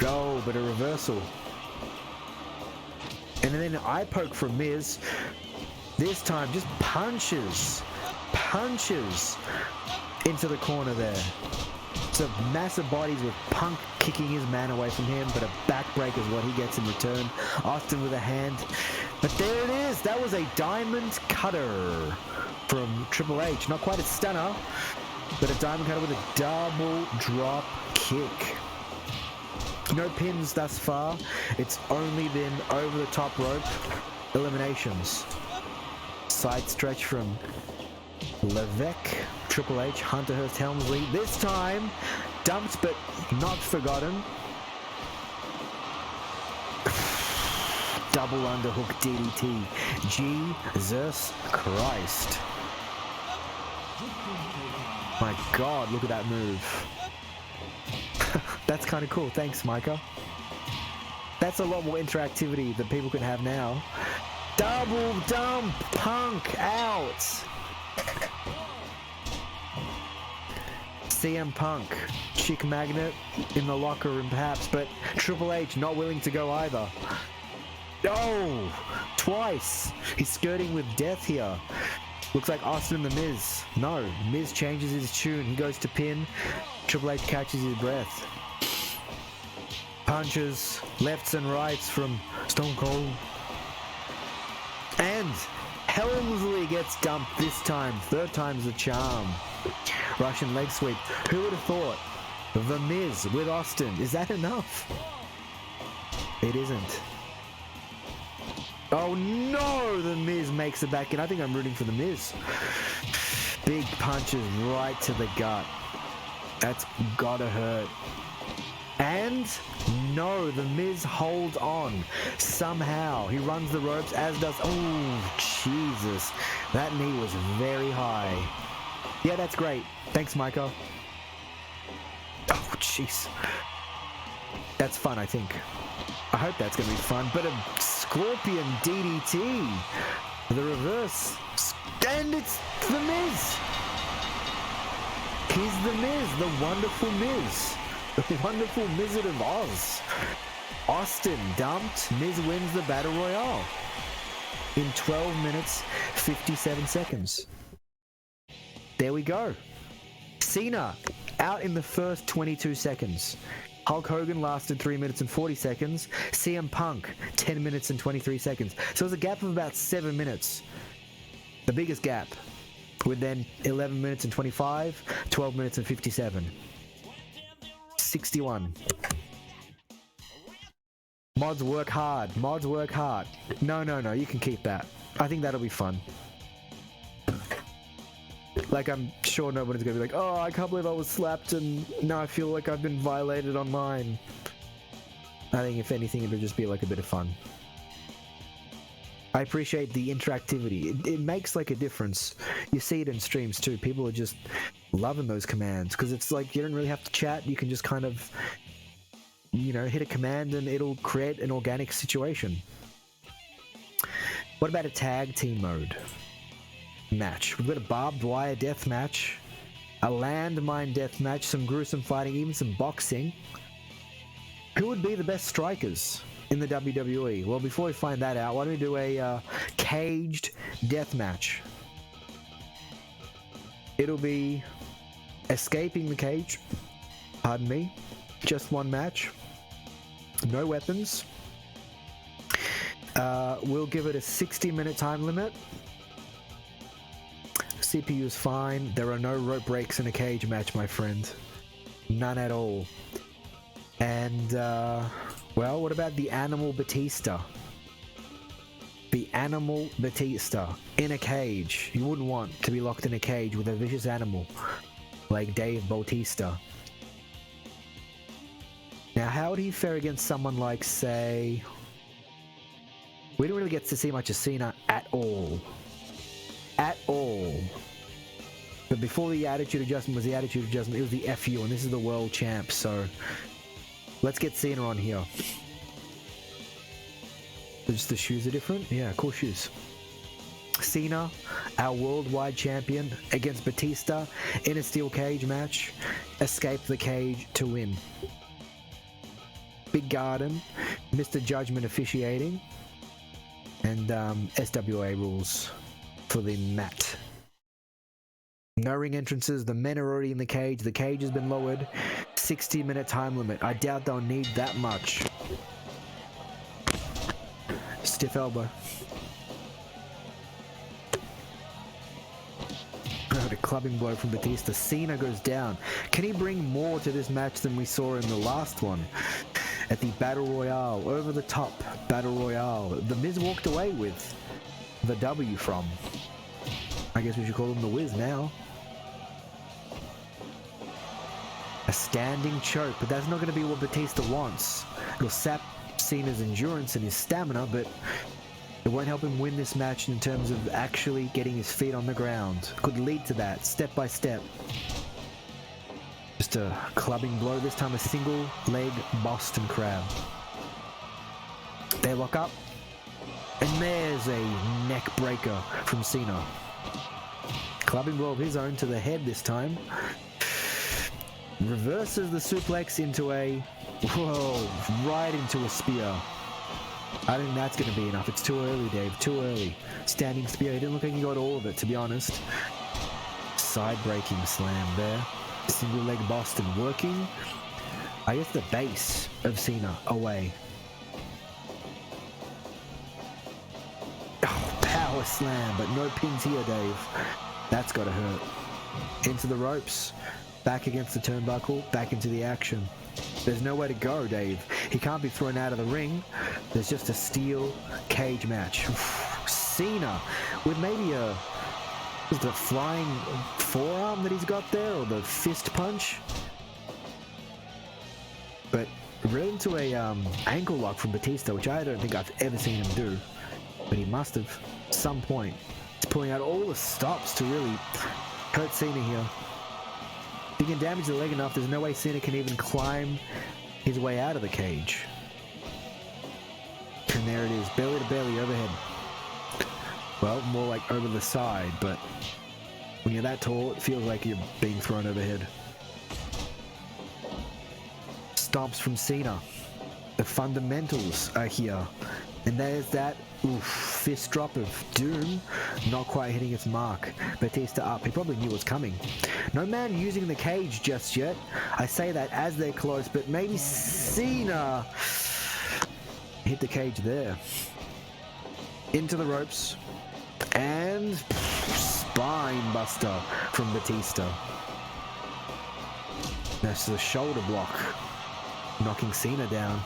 Oh, but a reversal. And then an eye poke from Miz. This time just punches into the corner there. So massive bodies with Punk kicking his man away from him, but a backbreak is what he gets in return. Austin with a hand. But there it is. That was a diamond cutter from Triple H. Not quite a stunner, but a diamond cutter with a double drop kick. No pins thus far. It's only been over the top rope eliminations. Side stretch from Levesque, Triple H, Hunter Hearst Helmsley. This time, dumped but not forgotten. Double underhook DDT. Jesus Christ. My God, look at that move. That's kind of cool. Thanks, Micah. That's a lot more interactivity that people can have now. Double dump Punk out. CM Punk, Chick Magnet in the locker room perhaps, but Triple H not willing to go either. Oh, twice. He's skirting with death here. Looks like Austin the Miz. No, Miz changes his tune. He goes to pin. Triple H catches his breath. Punches lefts and rights from Stone Cold. And Helmsley gets dumped this time. Third time's the charm. Russian leg sweep. Who would have thought? The Miz with Austin. Is that enough? It isn't. Oh no! The Miz makes it back in. I think I'm rooting for the Miz. Big punches right to the gut. That's gotta hurt. And no, the Miz holds on somehow. He runs the ropes, as does. Oh, Jesus. That knee was very high. Yeah, that's great. Thanks, Micah. Oh, jeez. That's fun, I think. I hope that's going to be fun. But a Scorpion DDT. The reverse. And it's the Miz. He's the Miz, the wonderful Miz. The wonderful Wizard of Oz. Austin dumped. Miz wins the Battle Royale in 12 minutes, 57 seconds. There we go. Cena out in the first 22 seconds. Hulk Hogan lasted 3 minutes and 40 seconds. CM Punk, 10 minutes and 23 seconds. So it was a gap of about 7 minutes. The biggest gap. With then 11 minutes and 25, 12 minutes and 57. 61. Mods work hard. Mods work hard. No, you can keep that. I think that'll be fun. Like, I'm sure nobody's gonna be like, oh, I can't believe I was slapped and now I feel like I've been violated online. I think if anything, it'll just be like a bit of fun. I appreciate the interactivity. It makes like a difference. You see it in streams too. People are just loving those commands because it's like you don't really have to chat. You can just kind of, you know, hit a command and it'll create an organic situation. What about a tag team mode match? We've got a barbed wire death match, a landmine death match, some gruesome fighting, even some boxing. Who would be the best strikers in the WWE? Well, before we find that out, why don't we do a caged death match? It'll be escaping the cage. Pardon me. Just one match. No weapons. We'll give it a 60-minute time limit. CPU is fine. There are no rope breaks in a cage match, my friend. None at all. And, well, what about the Animal Batista? the animal Batista in a cage. You wouldn't want to be locked in a cage with a vicious animal like Dave Bautista. Now, how would he fare against someone like, say... We don't really get to see much of Cena at all. At all. But before the Attitude Adjustment was the Attitude Adjustment, it was the FU, and this is the World Champ, so... Let's get Cena on here. Just the shoes are different? Yeah, cool shoes. Cena, our worldwide champion, against Batista in a steel cage match. Escape the cage to win. Big Garden, Mr. Judgment officiating, and SWA rules for the mat. No ring entrances, the men are already in the cage has been lowered. 60-minute time limit. I doubt they'll need that much. Stiff elbow. A clubbing blow from Batista. Cena goes down. Can he bring more to this match than we saw in the last one? At the Battle Royale, over the top Battle Royale. The Miz walked away with the W from. I guess we should call him the Wiz now. A standing choke, but that's not going to be what Batista wants. It'll sap Cena's endurance and his stamina, but it won't help him win this match in terms of actually getting his feet on the ground. Could lead to that, step by step. Just a clubbing blow, this time a single leg Boston Crab. They lock up, and there's a neck breaker from Cena. Clubbing blow of his own to the head this time. Reverses the suplex into a... Whoa, right into a spear. I think that's going to be enough. It's too early, Dave. Too early. Standing spear. He didn't look like he got all of it, to be honest. Side-breaking slam there. Single leg Boston working. I guess the base of Cena away. Oh, power slam, but no pins here, Dave. That's got to hurt. Into the ropes. Back against the turnbuckle. Back into the action. There's nowhere to go, Dave. He can't be thrown out of the ring. There's just a steel cage match. Cena with maybe a... Is the flying forearm that he's got there, or the fist punch? But right into a ankle lock from Batista, which I don't think I've ever seen him do. But he must have at some point. He's pulling out all the stops to really hurt Cena here. If he can damage the leg enough, there's no way Cena can even climb his way out of the cage. And there it is, belly to belly overhead. Well, more like over the side, but when you're that tall, it feels like you're being thrown overhead. Stomps from Cena. The fundamentals are here. And there's that fist drop of doom, not quite hitting its mark. Batista up. He probably knew it was coming. No man using the cage just yet. I say that as they're close, but maybe Cena hit the cage there. Into the ropes. And spine buster from Batista. That's the shoulder block, knocking Cena down.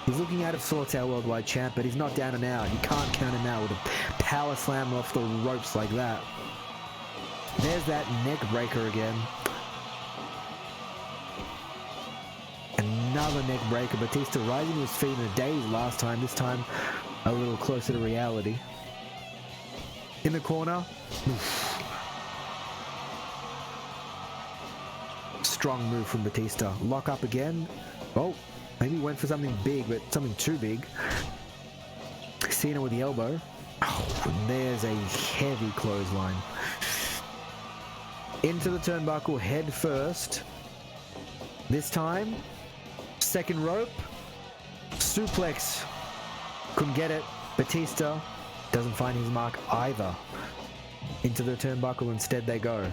He's looking out of sorts, our worldwide champ, but he's not down and out. You can't count him out with a power slam off the ropes like that. There's that neck breaker again. Another neck breaker. Batista rising to his feet in a daze last time. This time a little closer to reality. In the corner. Strong move from Batista. Lock up again. Oh, maybe went for something big, but something too big. Cena with the elbow. Oh, and there's a heavy clothesline. Into the turnbuckle, head first. This time, second rope. Suplex. Couldn't get it. Batista doesn't find his mark either. Into the turnbuckle instead they go.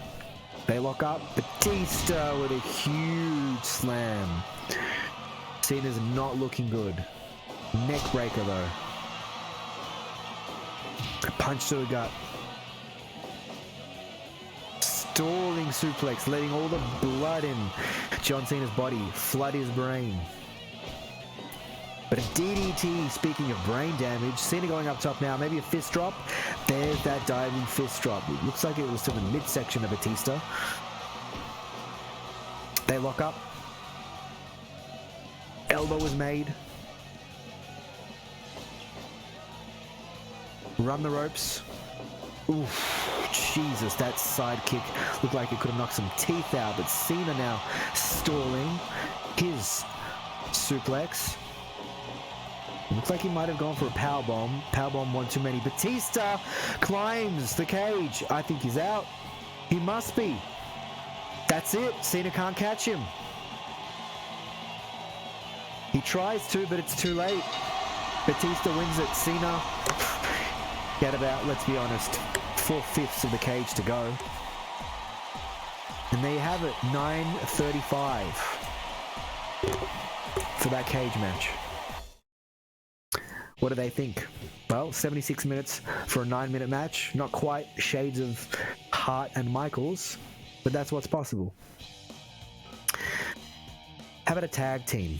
They lock up. Batista with a huge slam. Cena's not looking good. Neck breaker though. A punch to the gut. Stalling suplex, letting all the blood in John Cena's body flood his brain. But a DDT, speaking of brain damage, Cena going up top now, maybe a fist drop. There's that diving fist drop. It looks like it was to the midsection of Batista. They lock up. Elbow was made. Run the ropes. Oof, Jesus, that side kick looked like it could have knocked some teeth out, but Cena now stalling his suplex. Looks like he might have gone for a powerbomb. Powerbomb one too many. Batista climbs the cage. I think he's out. He must be. That's it. Cena can't catch him. He tries to, but it's too late. Batista wins it. Cena, get about, let's be honest, 4/5 of the cage to go. And there you have it. 9:35 for that cage match. What do they think? Well, 76 minutes for a 9-minute match. Not quite shades of Hart and Michaels, but that's what's possible. How about a tag team?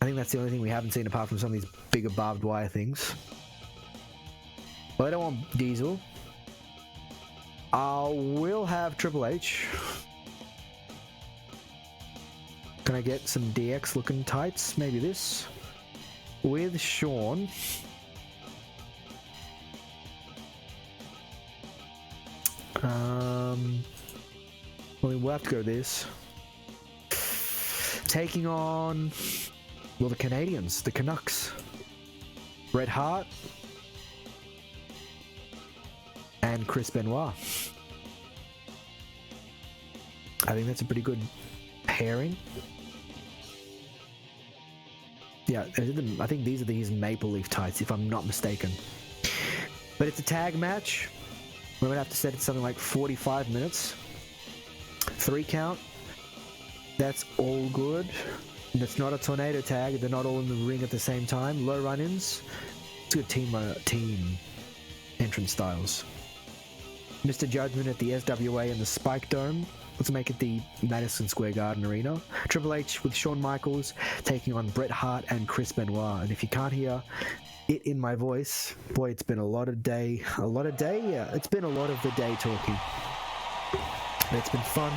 I think that's the only thing we haven't seen apart from some of these bigger barbed wire things. Well, I don't want Diesel. I will have Triple H. Can I get some DX looking tights? Maybe this. With Shawn. Well, we'll have to go this. Taking on, well, the Canadians, the Canucks. Bret Hart and Chris Benoit. I think that's a pretty good pairing. Yeah, I think these are these Maple Leaf tights, if I'm not mistaken. But it's a tag match. We're going to have to set it something like 45 minutes. 3 count. That's all good. And it's not a tornado tag. They're not all in the ring at the same time. Low run-ins. It's good team entrance styles. Mr. Judgment at the SWA and the Spike Dome. Let's make it the Madison Square Garden Arena. Triple H with Shawn Michaels taking on Bret Hart and Chris Benoit. And if you can't hear it in my voice, boy, it's been a lot of day. Yeah, it's been a lot of the day talking. But it's been fun.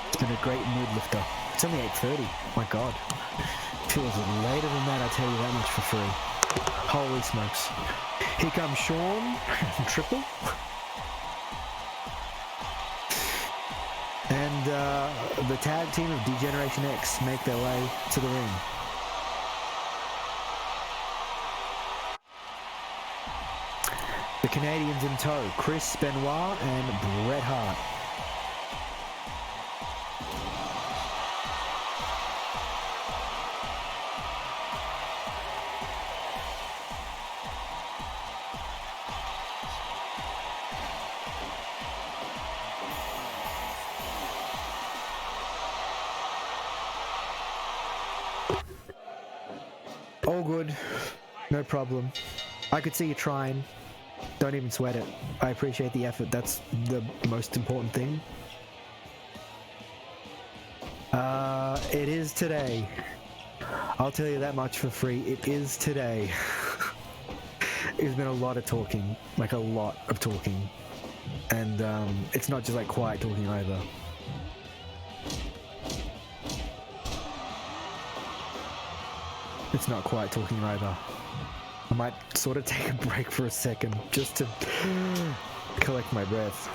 It's been a great mood lifter. It's only 8:30. My God. It feels later than that, I tell you that much for free. Holy smokes. Here comes Shawn and Triple. And the tag team of D-Generation X make their way to the ring. The Canadians in tow, Chris Benoit and Bret Hart. All good, no problem. I could see you trying. Don't even sweat it. I appreciate the effort. That's the most important thing. It is today. I'll tell you that much for free. It is today. It's been a lot of talking, like a lot of talking. And it's not just like quiet talking either. It's not quite talking either. I might sort of take a break for a second just to collect my breath.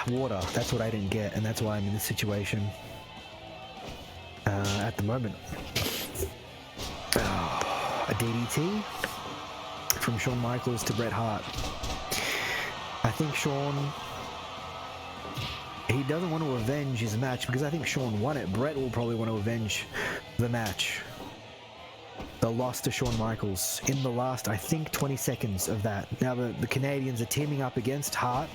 Water, that's what I didn't get, and that's why I'm in this situation at the moment. A DDT from Shawn Michaels to Bret Hart. I think Shawn, he doesn't want to avenge his match because I think Shawn won it. Bret will probably want to avenge the match. The loss to Shawn Michaels in the last, I think, 20 seconds of that. Now the Canadians are teaming up against Hart.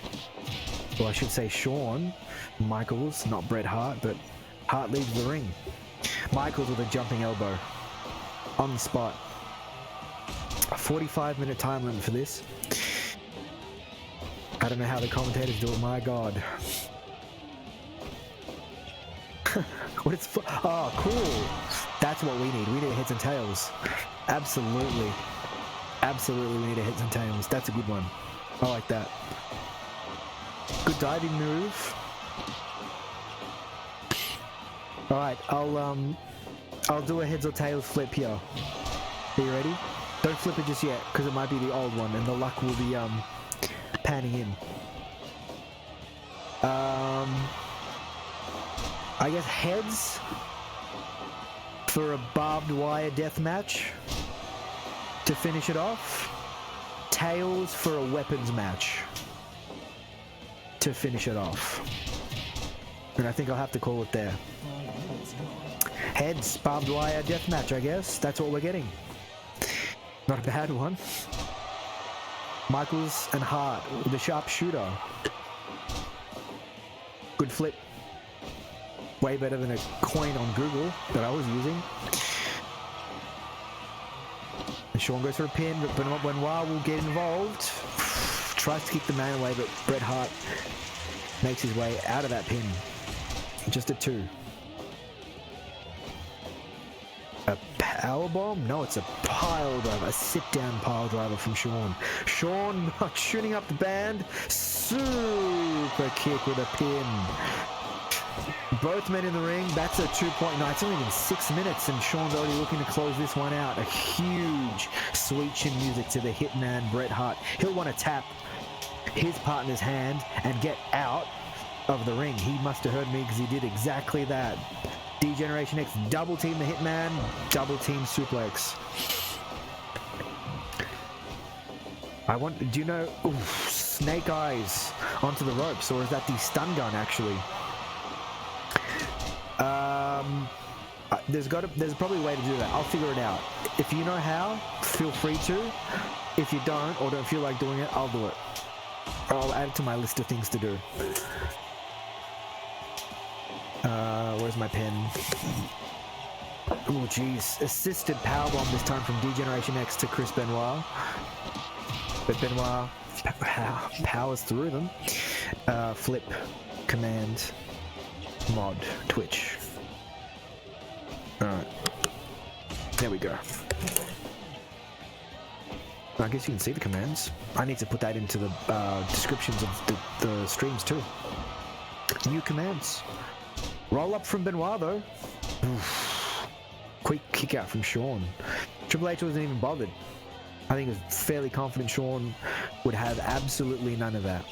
Well, I should say Shawn Michaels, not Bret Hart, but Hart leaves the ring. Michaels with a jumping elbow on the spot. A 45-minute time limit for this. I don't know how the commentators do it, my god. What it's for? Oh, cool. That's what we need. We need heads and tails. Absolutely. Absolutely, we need a heads and tails. That's a good one. I like that. Good diving move. Alright, I'll do a heads or tails flip here. Are you ready? Don't flip it just yet, because it might be the old one, and the luck will be panning in. I guess heads for a barbed wire death match to finish it off. Tails for a weapons match to finish it off. And I think I'll have to call it there. Heads, barbed wire death match, I guess. That's what we're getting. Not a bad one. Michaels and Hart with the sharpshooter. Good flip. Way better than a coin on Google that I was using. And Shawn goes for a pin, but Benoit will get involved. Tries to kick the man away, but Bret Hart makes his way out of that pin. Just a 2. A powerbomb? No, it's a pile driver. A sit-down pile driver from Shawn. Shawn shooting up the band. Super kick with a pin. Both men in the ring. That's a 2.9. It's only been 6 minutes and Shawn's already looking to close this one out. A huge sweet chin music to the hitman Bret Hart. He'll want to tap his partner's hand and get out of the ring. He must have heard me because he did exactly that. D-Generation X double team the hitman, double team suplex. Do you know, snake eyes onto the ropes, or is that the stun gun actually? There's probably a way to do that. I'll figure it out. If you know how, feel free to. If you don't, or don't feel like doing it, I'll do it. I'll add it to my list of things to do. Where's my pen? Oh, jeez. Assisted powerbomb this time from D-Generation X to Chris Benoit. But Benoit powers through them. Flip, command, mod, twitch. Alright. There we go. I guess you can see the commands. I need to put that into the descriptions of the streams too. New commands. Roll up from Benoit though. Oof. Quick kick out from Shawn. Triple H wasn't even bothered. I think he was fairly confident Shawn would have absolutely none of that.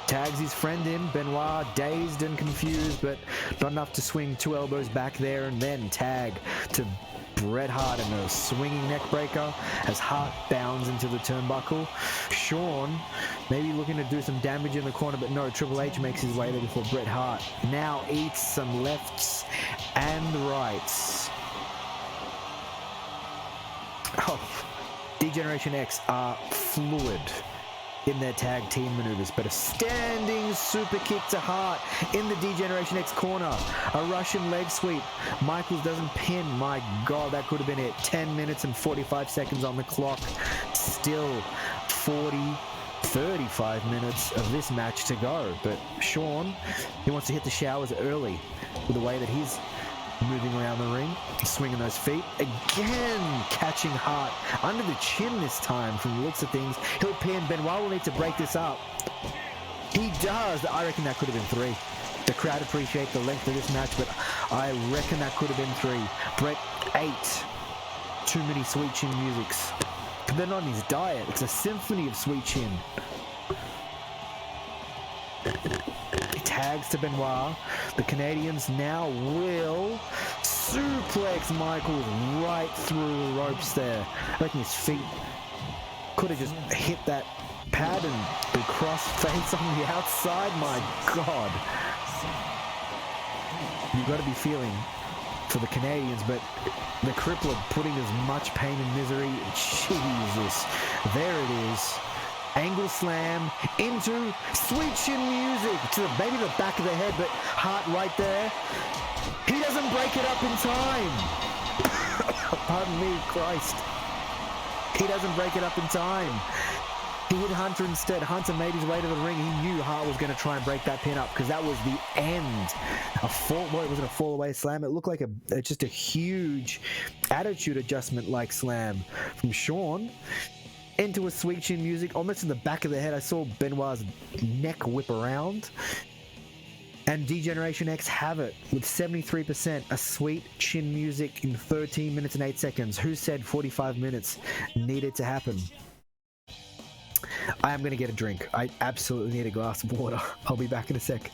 Tags his friend in. Benoit dazed and confused, but not enough to swing 2 elbows back there, and then tag to Bret Hart and a swinging neck breaker as Hart bounds into the turnbuckle. Shawn maybe looking to do some damage in the corner, but no, Triple H makes his way there before Bret Hart now eats some lefts and rights. Oh, D-Generation X are fluid in their tag team maneuvers, but a standing super kick to Hart in the D-Generation X corner. A Russian leg sweep. Michaels doesn't pin. My God, that could have been it. 10 minutes and 45 seconds on the clock. Still 35 minutes of this match to go. But Shawn, he wants to hit the showers early with the way that he's moving around the ring, swinging those feet. Again, catching Hart under the chin this time from the looks of things. He'll pin. Benoit will need to break this up. He does. I reckon that could have been 3. The crowd appreciate the length of this match, but I reckon that could have been 3. Bret 8. Too many sweet chin musics. They're not on his diet. It's a symphony of sweet chin. Tags to Benoit. The Canadians now will suplex Michaels right through the ropes there. I reckon his feet could have just hit that pad and the cross face on the outside. My God. You've got to be feeling for the Canadians, but the crippler putting as much pain and misery. Jesus. There it is. Angle slam into sweet chin music to maybe the back of the head, but Hart right there. He doesn't break it up in time. Pardon me, Christ. He doesn't break it up in time. He hit Hunter instead. Hunter made his way to the ring. He knew Hart was going to try and break that pin up because that was the end. It wasn't a fall away slam. It looked like just a huge attitude adjustment like slam from Shawn into a sweet chin music, almost in the back of the head. I saw Benoit's neck whip around. And D-Generation X have it with 73%, a sweet chin music in 13 minutes and 8 seconds. Who said 45 minutes needed to happen? I am going to get a drink. I absolutely need a glass of water. I'll be back in a sec.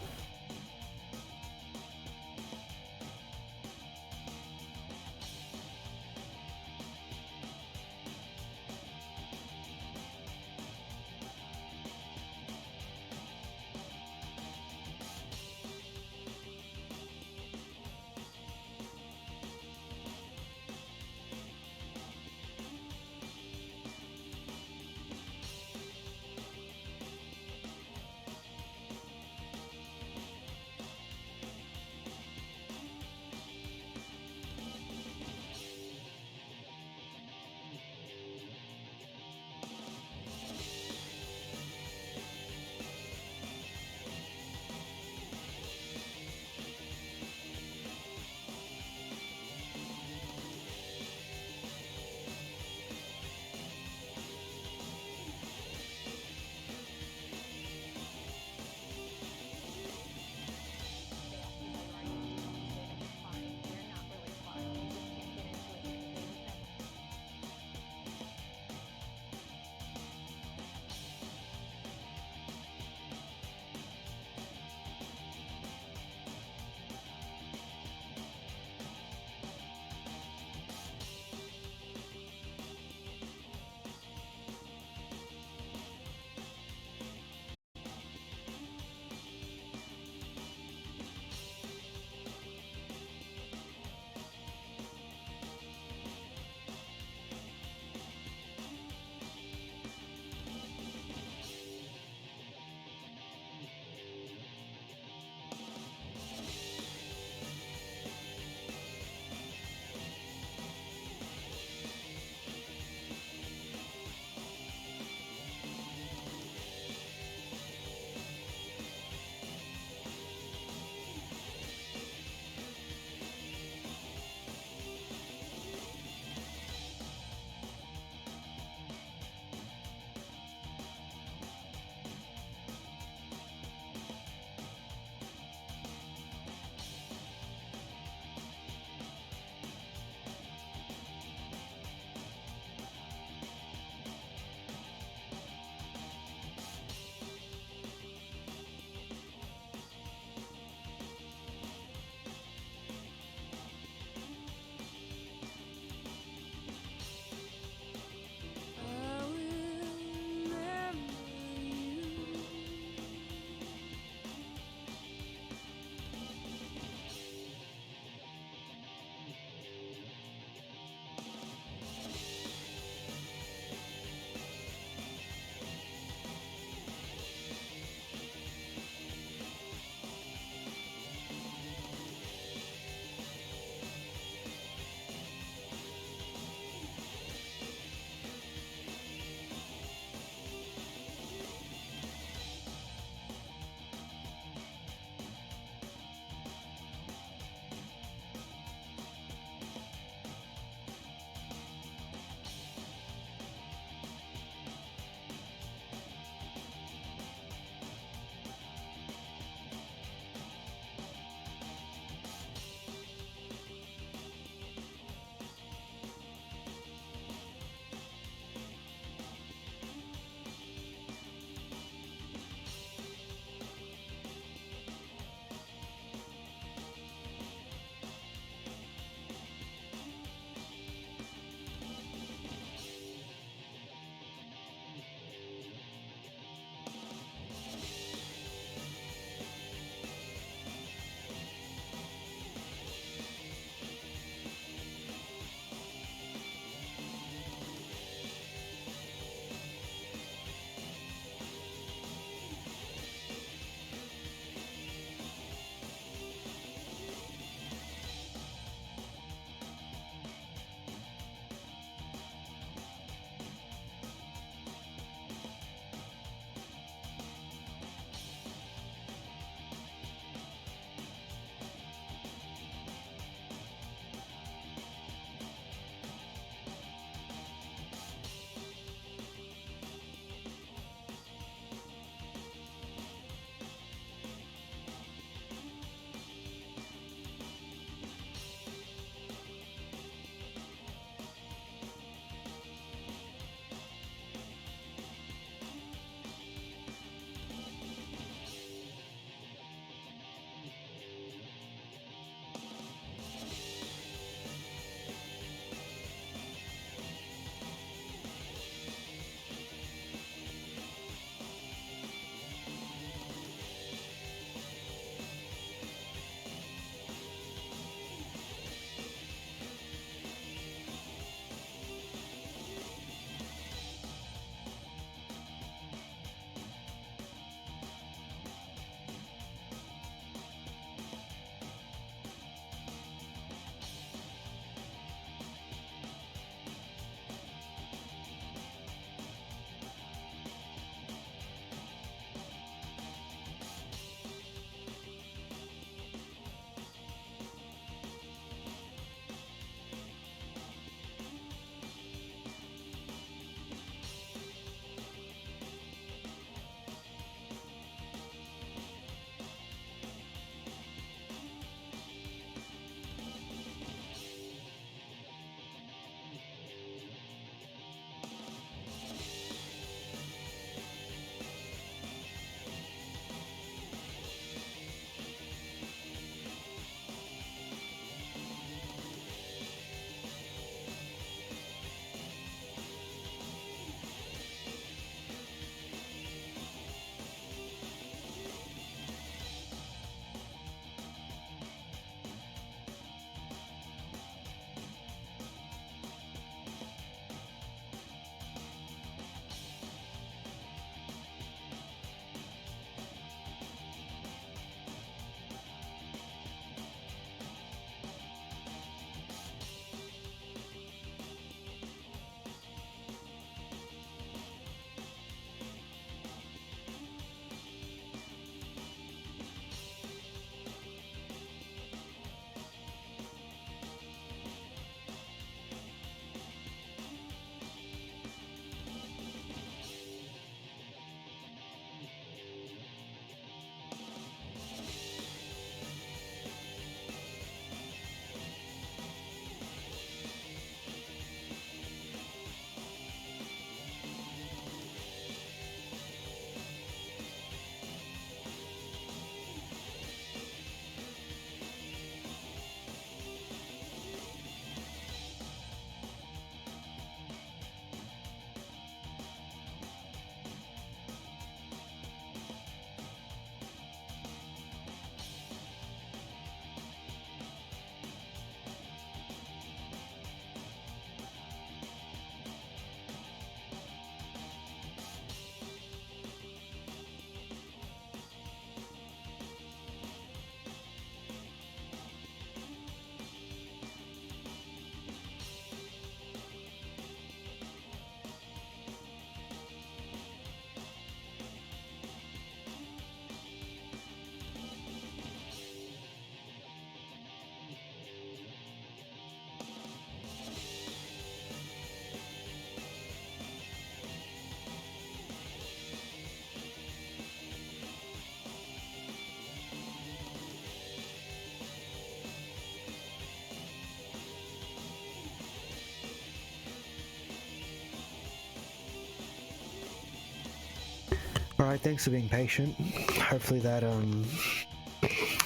Alright, thanks for being patient. Hopefully that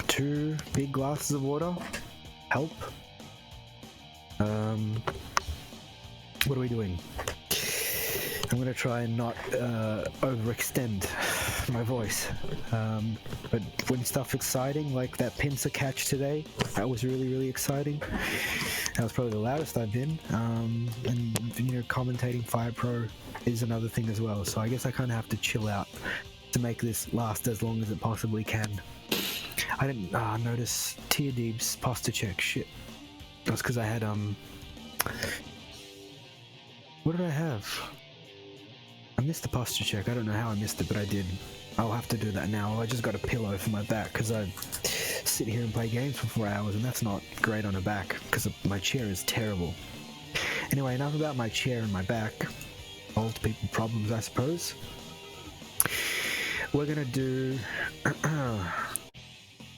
2 big glasses of water help. What are we doing? I'm gonna try and not overextend my voice. But when stuff exciting, like that pincer catch today, that was really exciting. That was probably the loudest I've been. And you know, commentating Fire Pro is another thing as well. So I guess I kind of have to chill out to make this last as long as it possibly can. I didn't notice Tier Deeb's posture check. Shit. That's because I had what did I have? I missed the posture check. I don't know how I missed it, but I did. I'll have to do that now. I just got a pillow for my back because I sit here and play games for 4 hours, and that's not great on a back because my chair is terrible. Anyway, enough about my chair and my back. Old people problems, I suppose. We're gonna do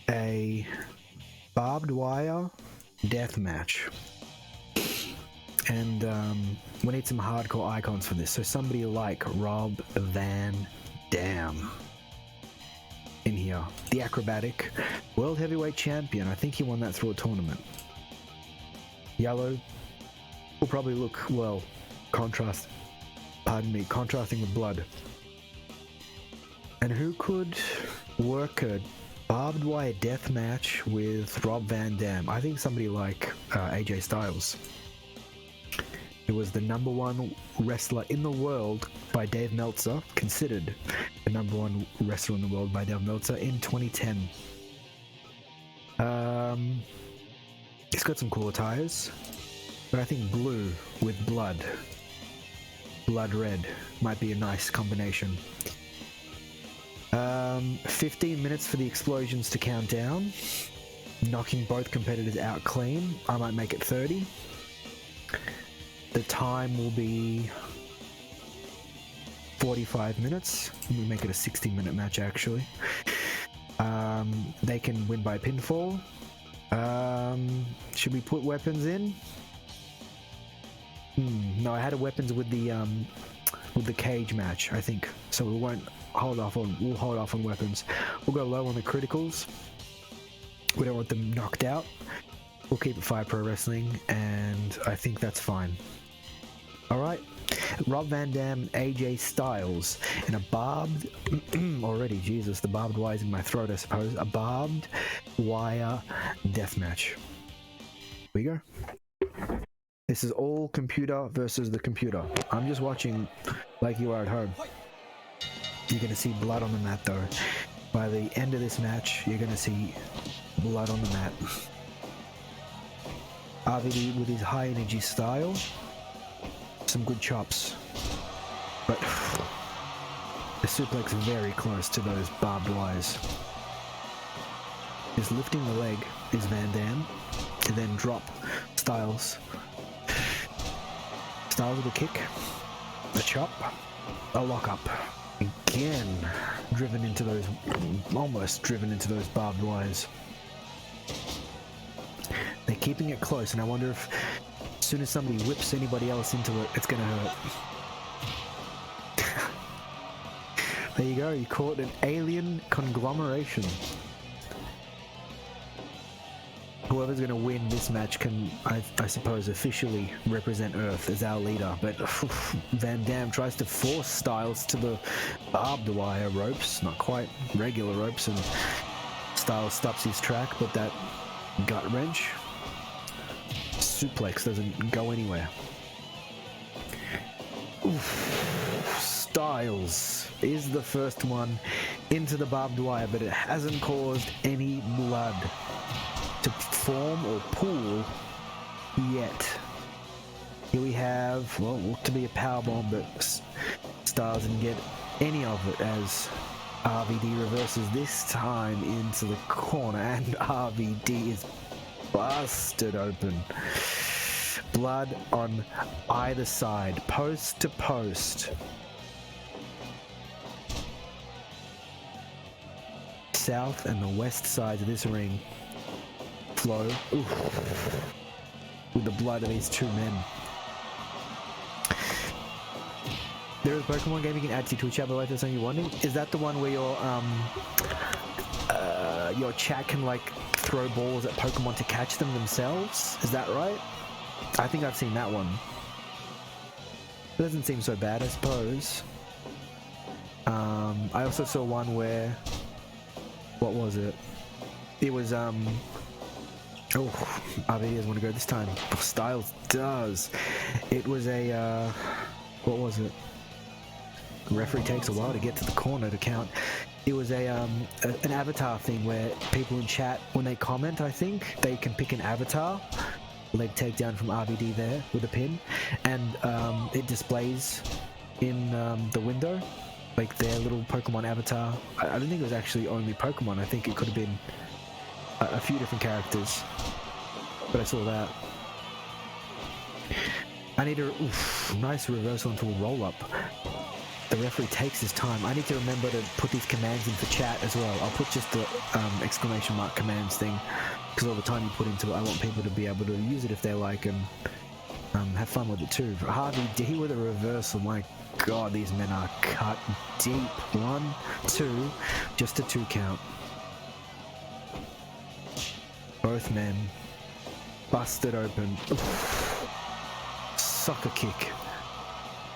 a barbed wire death match. And we need some hardcore icons for this. So somebody like Rob Van Dam in here. The acrobatic world heavyweight champion. I think he won that through a tournament. Yellow will probably look, well, contrasting with blood. And who could work a barbed wire death match with Rob Van Dam? I think somebody like AJ Styles. He was the #1 wrestler in the world by Dave Meltzer, considered the #1 wrestler in the world by Dave Meltzer in 2010. He's got some cool attires, but I think blue with blood red might be a nice combination. 15 minutes for the explosions to count down, knocking both competitors out clean. I might make it 30. The time will be 45 minutes. We'll make it a 60-minute match, actually. They can win by pinfall. Should we put weapons in? No, I had a weapons with the cage match, I think. So we won't hold off on. We'll hold off on weapons. We'll go low on the criticals. We don't want them knocked out. We'll keep it Fire Pro Wrestling, and I think that's fine. Alright, Rob Van Dam, AJ Styles in a barbed, already, Jesus, the barbed wire's in my throat, I suppose, a barbed wire death match. Here we go. This is all computer versus the computer. I'm just watching like you are at home. You're gonna see blood on the mat though. By the end of this match, you're gonna see blood on the mat. RVD with his high energy style. Some good chops, but the suplex very close to those barbed wires. Just lifting the leg is Van Dam, and then drop Styles. Styles with a kick, a chop, a lock up. Again, almost driven into those barbed wires. They're keeping it close, and I wonder if as soon as somebody whips anybody else into it, it's gonna hurt. There you go, you caught an alien conglomeration. Whoever's gonna win this match can, I suppose, officially represent Earth as our leader, but Van Dam tries to force Styles to the barbed wire ropes, not quite regular ropes, and Styles stops his track, but that gut wrench suplex doesn't go anywhere. Oof. Styles is the first one into the barbed wire, but it hasn't caused any blood to form or pool yet. Here we have, well, looked to be a powerbomb, but Styles didn't get any of it as RVD reverses this time into the corner, and RVD is busted open. Blood on either side, post to post. South and the west sides of this ring flow with the blood of these two men. There is a Pokemon game you can add to your Twitch chat, by the way, if there's something you're wondering. Is that the one where your chat can like throw balls at Pokemon to catch them themselves? Is that right? I think I've seen that one. It doesn't seem so bad, I suppose. I also saw one where... What was it? It was, Oh, RV doesn't want to go this time. Styles does. It was a, what was it? The referee takes a while to get to the corner to count. It was an avatar thing where people in chat, when they comment, I think, they can pick an avatar. Leg takedown from RVD there with a pin. And it displays in the window, like their little Pokemon avatar. I don't think it was actually only Pokemon. I think it could have been a few different characters. But I saw that. I need a nice reversal into a roll-up. The referee takes his time. I need to remember to put these commands in for chat as well. I'll put just the exclamation mark commands thing, because all the time you put into it, I want people to be able to use it if they like and have fun with it too. Harvey D with a reversal. My God, these men are cut deep. 1, 2, just a 2 count. Both men busted open. Oof. Soccer kick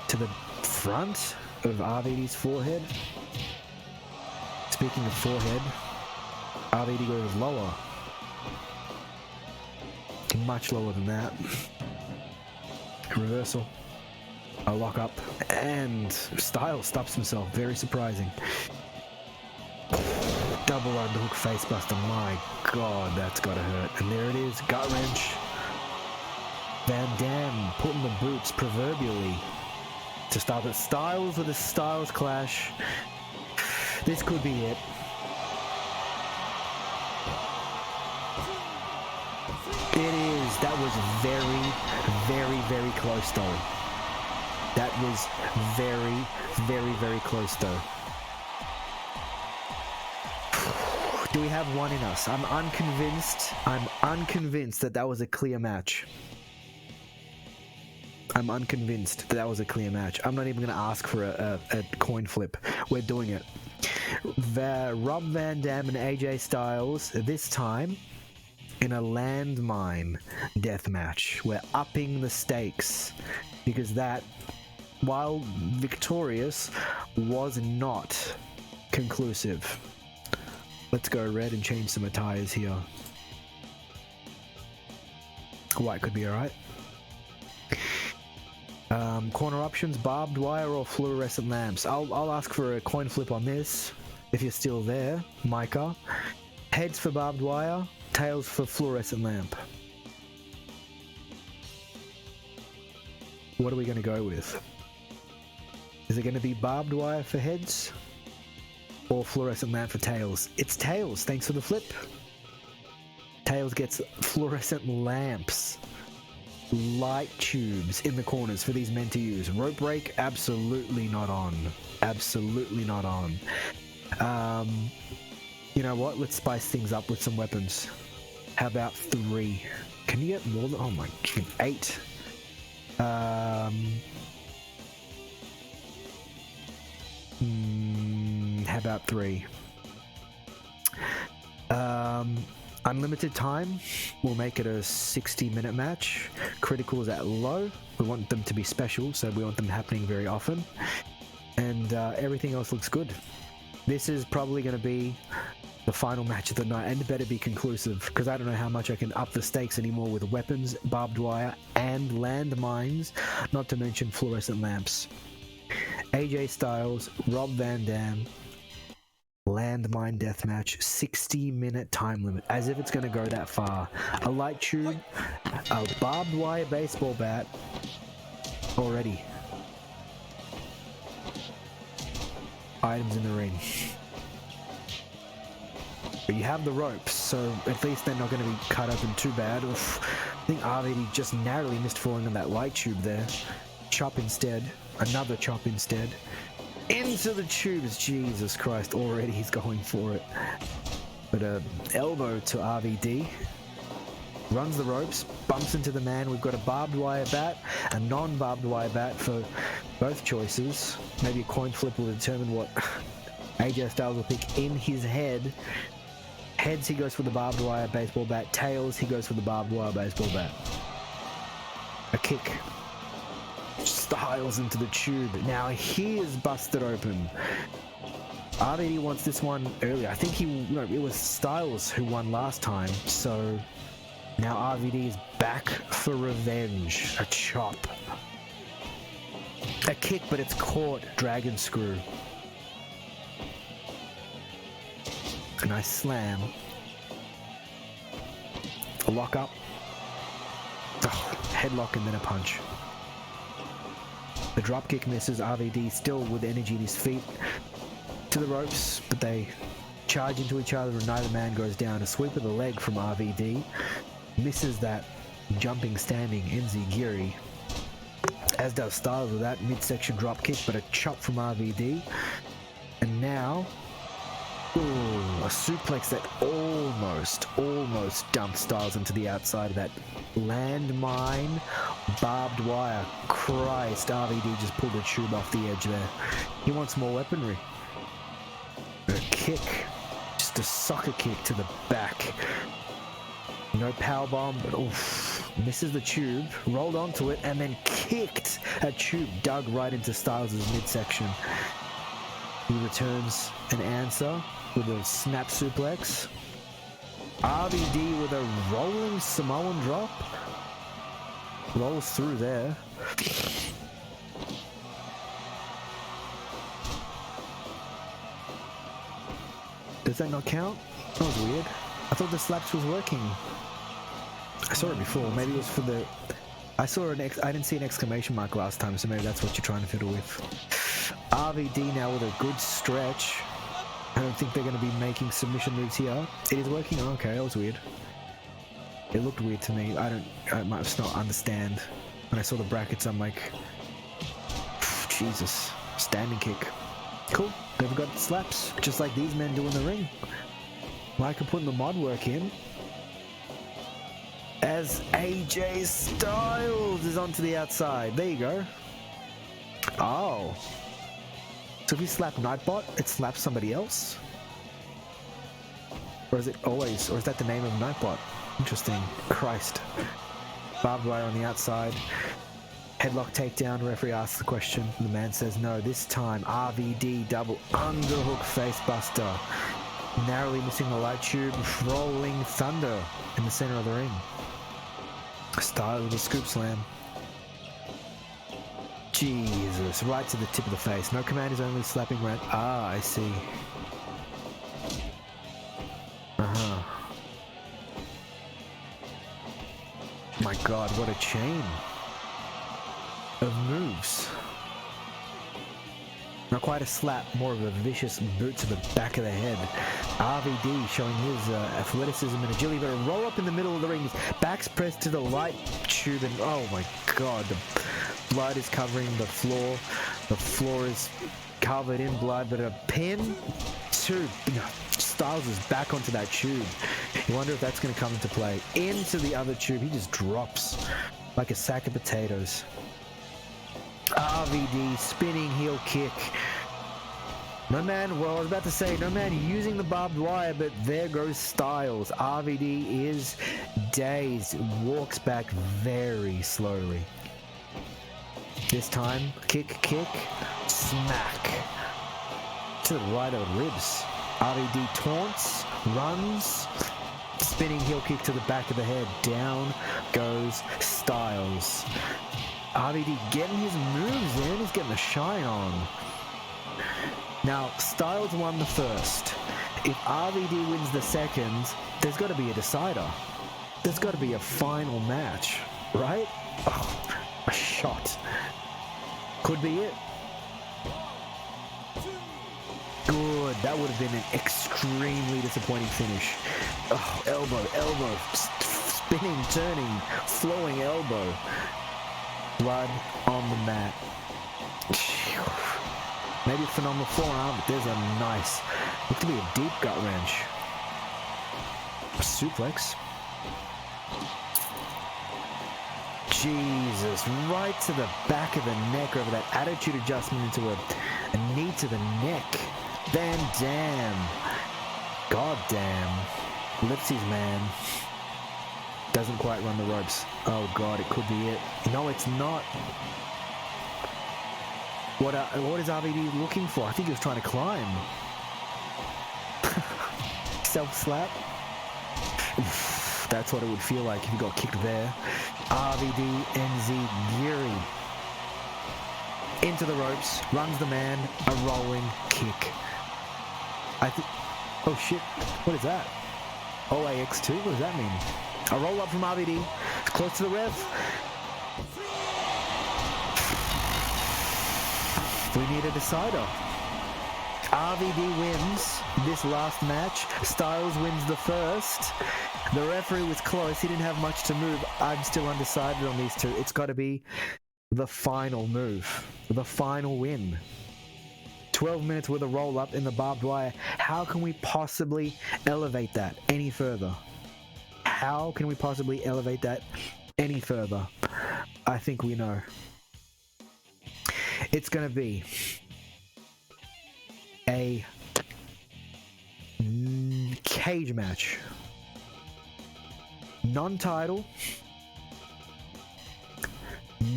to the front of RVD's forehead. Speaking of forehead, RVD goes lower. Much lower than that. Reversal. A lock up. And Styles stops himself. Very surprising. Double underhook facebuster. My God, that's gotta hurt. And there it is. Gut wrench. Van Dam putting the boots proverbially to start it. Styles with a Styles clash. This could be it. It is. That was very, very, very close though. That was very, very, very close though. Do we have one in us? I'm unconvinced that that was a clear match. I'm unconvinced that that was a clear match. I'm not even going to ask for a coin flip. We're doing it. Rob Van Dam and AJ Styles, this time in a landmine death match. We're upping the stakes because that, while victorious, was not conclusive. Let's go red and change some attires here. White could be alright. Corner options, barbed wire or fluorescent lamps. I'll ask for a coin flip on this, if you're still there, Micah. Heads for barbed wire, tails for fluorescent lamp. What are we going to go with? Is it going to be barbed wire for heads? Or fluorescent lamp for tails? It's tails, thanks for the flip. Tails gets fluorescent lamps. Light tubes in the corners for these men to use. Rope break, absolutely not on. Absolutely not on. You know what? Let's spice things up with some weapons. How about 3? Can you get more than... Oh my God, 8. How about 3? Unlimited time, we'll make it a 60-minute match. Criticals at low, we want them to be special, so we want them happening very often. And everything else looks good. This is probably going to be the final match of the night, and it better be conclusive, because I don't know how much I can up the stakes anymore with weapons, barbed wire, and landmines, not to mention fluorescent lamps. AJ Styles, Rob Van Dam, landmine deathmatch, 60-minute time limit, as if it's going to go that far. A light tube, a barbed wire baseball bat, already. Items in the ring. But you have the ropes, so at least they're not going to be cut open too bad. Oof. I think RVD just narrowly missed falling on that light tube there. Chop instead. Another chop instead. Into the tubes. Jesus Christ, already he's going for it. But elbow to RVD. runs the ropes, bumps into the man. We've got a barbed wire bat, a non-barbed wire bat for both choices. Maybe a coin flip will determine what AJ Styles will pick in his head. Heads, he goes for the barbed wire baseball bat. Tails, he goes for the barbed wire baseball bat. A kick. Styles into the tube. Now he is busted open. RVD wants this one earlier. I think it was Styles who won last time. So now RVD is back for revenge. A chop. A kick, but it's caught. Dragon screw. A nice slam. A lock up. Oh, headlock and then a punch. The drop kick misses. RVD still with energy in his feet to the ropes, but they charge into each other and neither man goes down. A sweep of the leg from RVD misses that jumping standing enziguri, as does Styles with that midsection drop kick, but a chop from RVD. And now a suplex that almost dumped Styles into the outside of that landmine barbed wire. Christ, RVD just pulled the tube off the edge there. He wants more weaponry. A kick, just a soccer kick to the back. No powerbomb, but oof, misses the tube, rolled onto it, and then kicked a tube dug right into Styles' midsection. He returns an answer with a snap suplex. RVD with a rolling Samoan drop. Rolls through there. Does that not count? That was weird. I thought the slaps was working. I saw it before. Maybe it was for the... I didn't see an exclamation mark last time, so maybe that's what you're trying to fiddle with. RVD now with a good stretch. I don't think they're going to be making submission moves here. It is working. Oh, okay, that was weird. It looked weird to me. I might just not understand. When I saw the brackets, I'm like, Jesus. Standing kick. Cool. They've got slaps, just like these men do in the ring. Micah putting the mod work in. As AJ Styles is onto the outside. There you go. Oh. So if you slap Nightbot, it slaps somebody else? Or is it always, or is that the name of Nightbot? Interesting. Christ. Barbed wire on the outside. Headlock takedown. Referee asks the question. The man says no. This time, RVD double underhook facebuster. Narrowly missing the light tube. Rolling thunder in the center of the ring. Styles with a scoop slam. Jesus, right to the tip of the face. No command is only slapping right. Ah, I see. My God, what a chain of moves. Not quite a slap, more of a vicious boot to the back of the head. RVD showing his athleticism and agility, but a roll up in the middle of the ring. Back's pressed to the light tube, and oh my God, the blood is covering the floor. The floor is covered in blood, but a pin to Styles is back onto that tube. You wonder if that's going to come into play. Into the other tube, he just drops like a sack of potatoes. RVD spinning heel kick. No man, well I was about to say, no man using the barbed wire, but there goes Styles. RVD is dazed, walks back very slowly. This time, kick, smack. To the right of the ribs. RVD taunts, runs, spinning heel kick to the back of the head. Down goes Styles. RVD getting his moves in, he's getting the shine on. Now, Styles won the first. If RVD wins the second, there's got to be a decider. There's got to be a final match, right? Oh, a shot. Could be it. Good. That would have been an extremely disappointing finish. Oh, elbow, spinning, turning, flowing elbow. Blood on the mat. Maybe a phenomenal forearm, but there's a nice, looks to be a deep gut wrench. Suplex. Jesus, right to the back of the neck over that attitude adjustment into a knee to the neck. Van Dam. God damn. Lifts his man. Doesn't quite run the ropes. Oh god, it could be it. No, it's not. What is RVD looking for? I think he was trying to climb. Self-slap. That's what it would feel like if you got kicked there. RVD Enziguri. Into the ropes. Runs the man. A rolling kick. I think... Oh shit. What is that? OAX2? What does that mean? A roll up from RVD. Close to the ref. We need a decider. RVD wins this last match. Styles wins the first. The referee was close. He didn't have much to move. I'm still undecided on these two. It's got to be the final move. The final win. 12 minutes with a roll up in the barbed wire. How can we possibly elevate that any further? How can we possibly elevate that any further? I think we know. It's going to be a cage match. Non-title.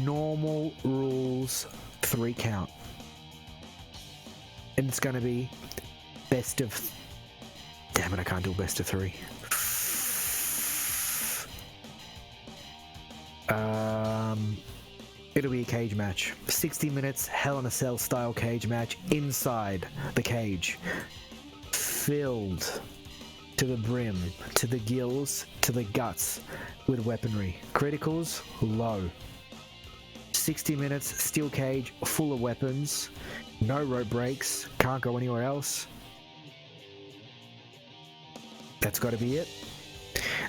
Normal rules 3 count. And it's going to be best of... Damn it, I can't do a best of 3. It'll be a cage match. 60 minutes, Hell in a Cell style cage match inside the cage. Filled to the brim, to the gills, to the guts with weaponry. Criticals, low. 60 minutes, steel cage, full of weapons. No rope breaks, can't go anywhere else. That's got to be it.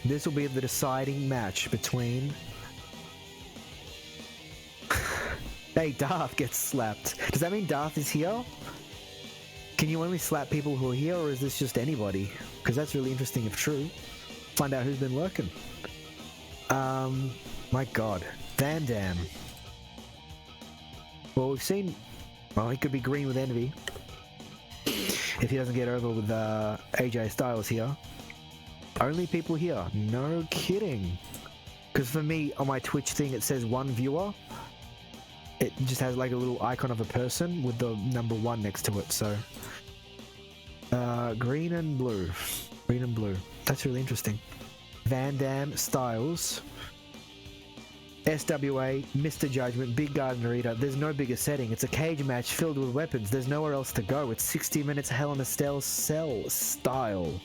This will be the deciding match between... Hey, Darth gets slapped. Does that mean Darth is here? Can you only slap people who are here, or is this just anybody? Because that's really interesting if true. Find out who's been lurking. My god. Van Dam. Well, we've seen... Well, he could be green with envy. If he doesn't get over with AJ Styles here. Only people here. No kidding. Because for me, on my Twitch thing, it says 1 viewer. It just has like a little icon of a person with the number 1 next to it, so... green and blue. Green and blue. That's really interesting. Van Dam, Styles, SWA, Mr. Judgment, Big Garden Arena. There's no bigger setting. It's a cage match filled with weapons. There's nowhere else to go. It's 60 minutes Hell in a Cell style.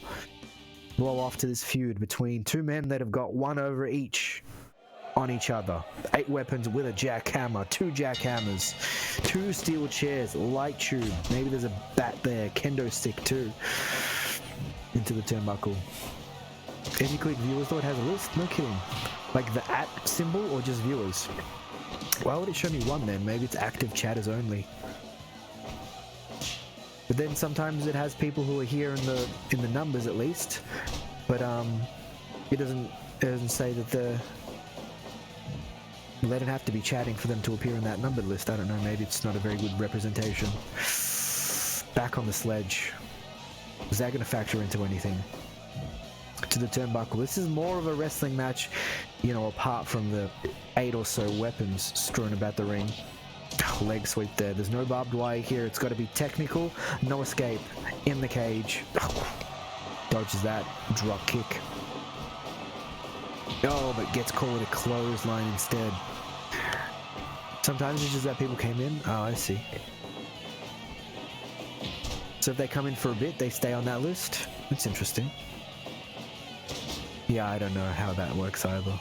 Blow off to this feud between 2 men that have got 1 over each on each other. 8 weapons with a jackhammer, 2 jackhammers, 2 steel chairs, light tube, maybe there's a bat there, kendo stick too, into the turnbuckle. If you click viewers though, it has a list, no kidding. Like the @ symbol or just viewers? Why would it show me 1 then? Maybe it's active chatters only. But then sometimes it has people who are here in the numbers at least, but it doesn't say that they don't have to be chatting for them to appear in that numbered list. I don't know, maybe it's not a very good representation. Back on the sledge. Is that going to factor into anything? To the turnbuckle. This is more of a wrestling match, you know, apart from the 8 or so weapons strewn about the ring. Leg sweep there. There's no barbed wire here. It's got to be technical. No escape. In the cage. Dodges that. Drop kick. Oh, but gets called a clothesline instead. Sometimes it's just that people came in. Oh, I see. So if they come in for a bit, they stay on that list. That's interesting. Yeah, I don't know how that works either.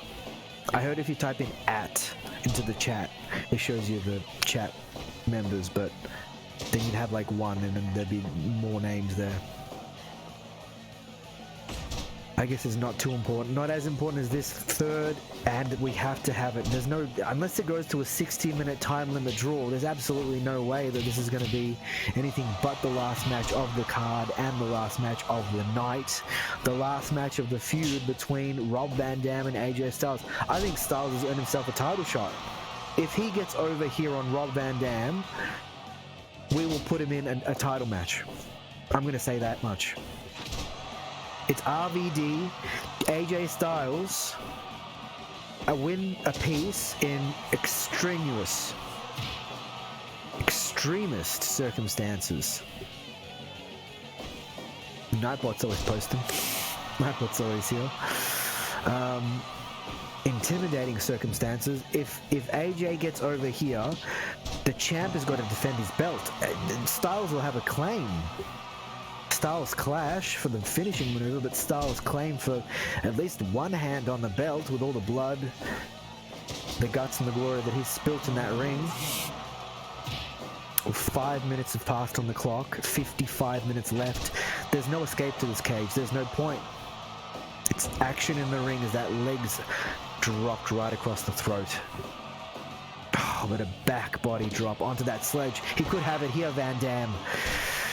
I heard if you type in @ into the chat, it shows you the chat members, but then you'd have like 1 and then there'd be more names there. I guess is not too important. Not as important as this third, and we have to have it. There's no, unless it goes to a 60-minute time limit draw, there's absolutely no way that this is going to be anything but the last match of the card and the last match of the night. The last match of the feud between Rob Van Dam and AJ Styles. I think Styles has earned himself a title shot. If he gets over here on Rob Van Dam, we will put him in a title match. I'm going to say that much. It's RVD, AJ Styles, a win apiece in extremist circumstances. Nightbot's always posting. Nightbot's always here. Intimidating circumstances. If AJ gets over here, the champ has got to defend his belt. Styles will have a claim. Styles clash for the finishing maneuver, but Styles claim for at least one hand on the belt with all the blood, the guts and the glory that he's spilt in that ring. 5 minutes have passed on the clock, 55 minutes left. There's no escape to this cage, there's no point. It's action in the ring as that leg's dropped right across the throat. Oh, but a back body drop onto that sledge. He could have it here, Van Dam.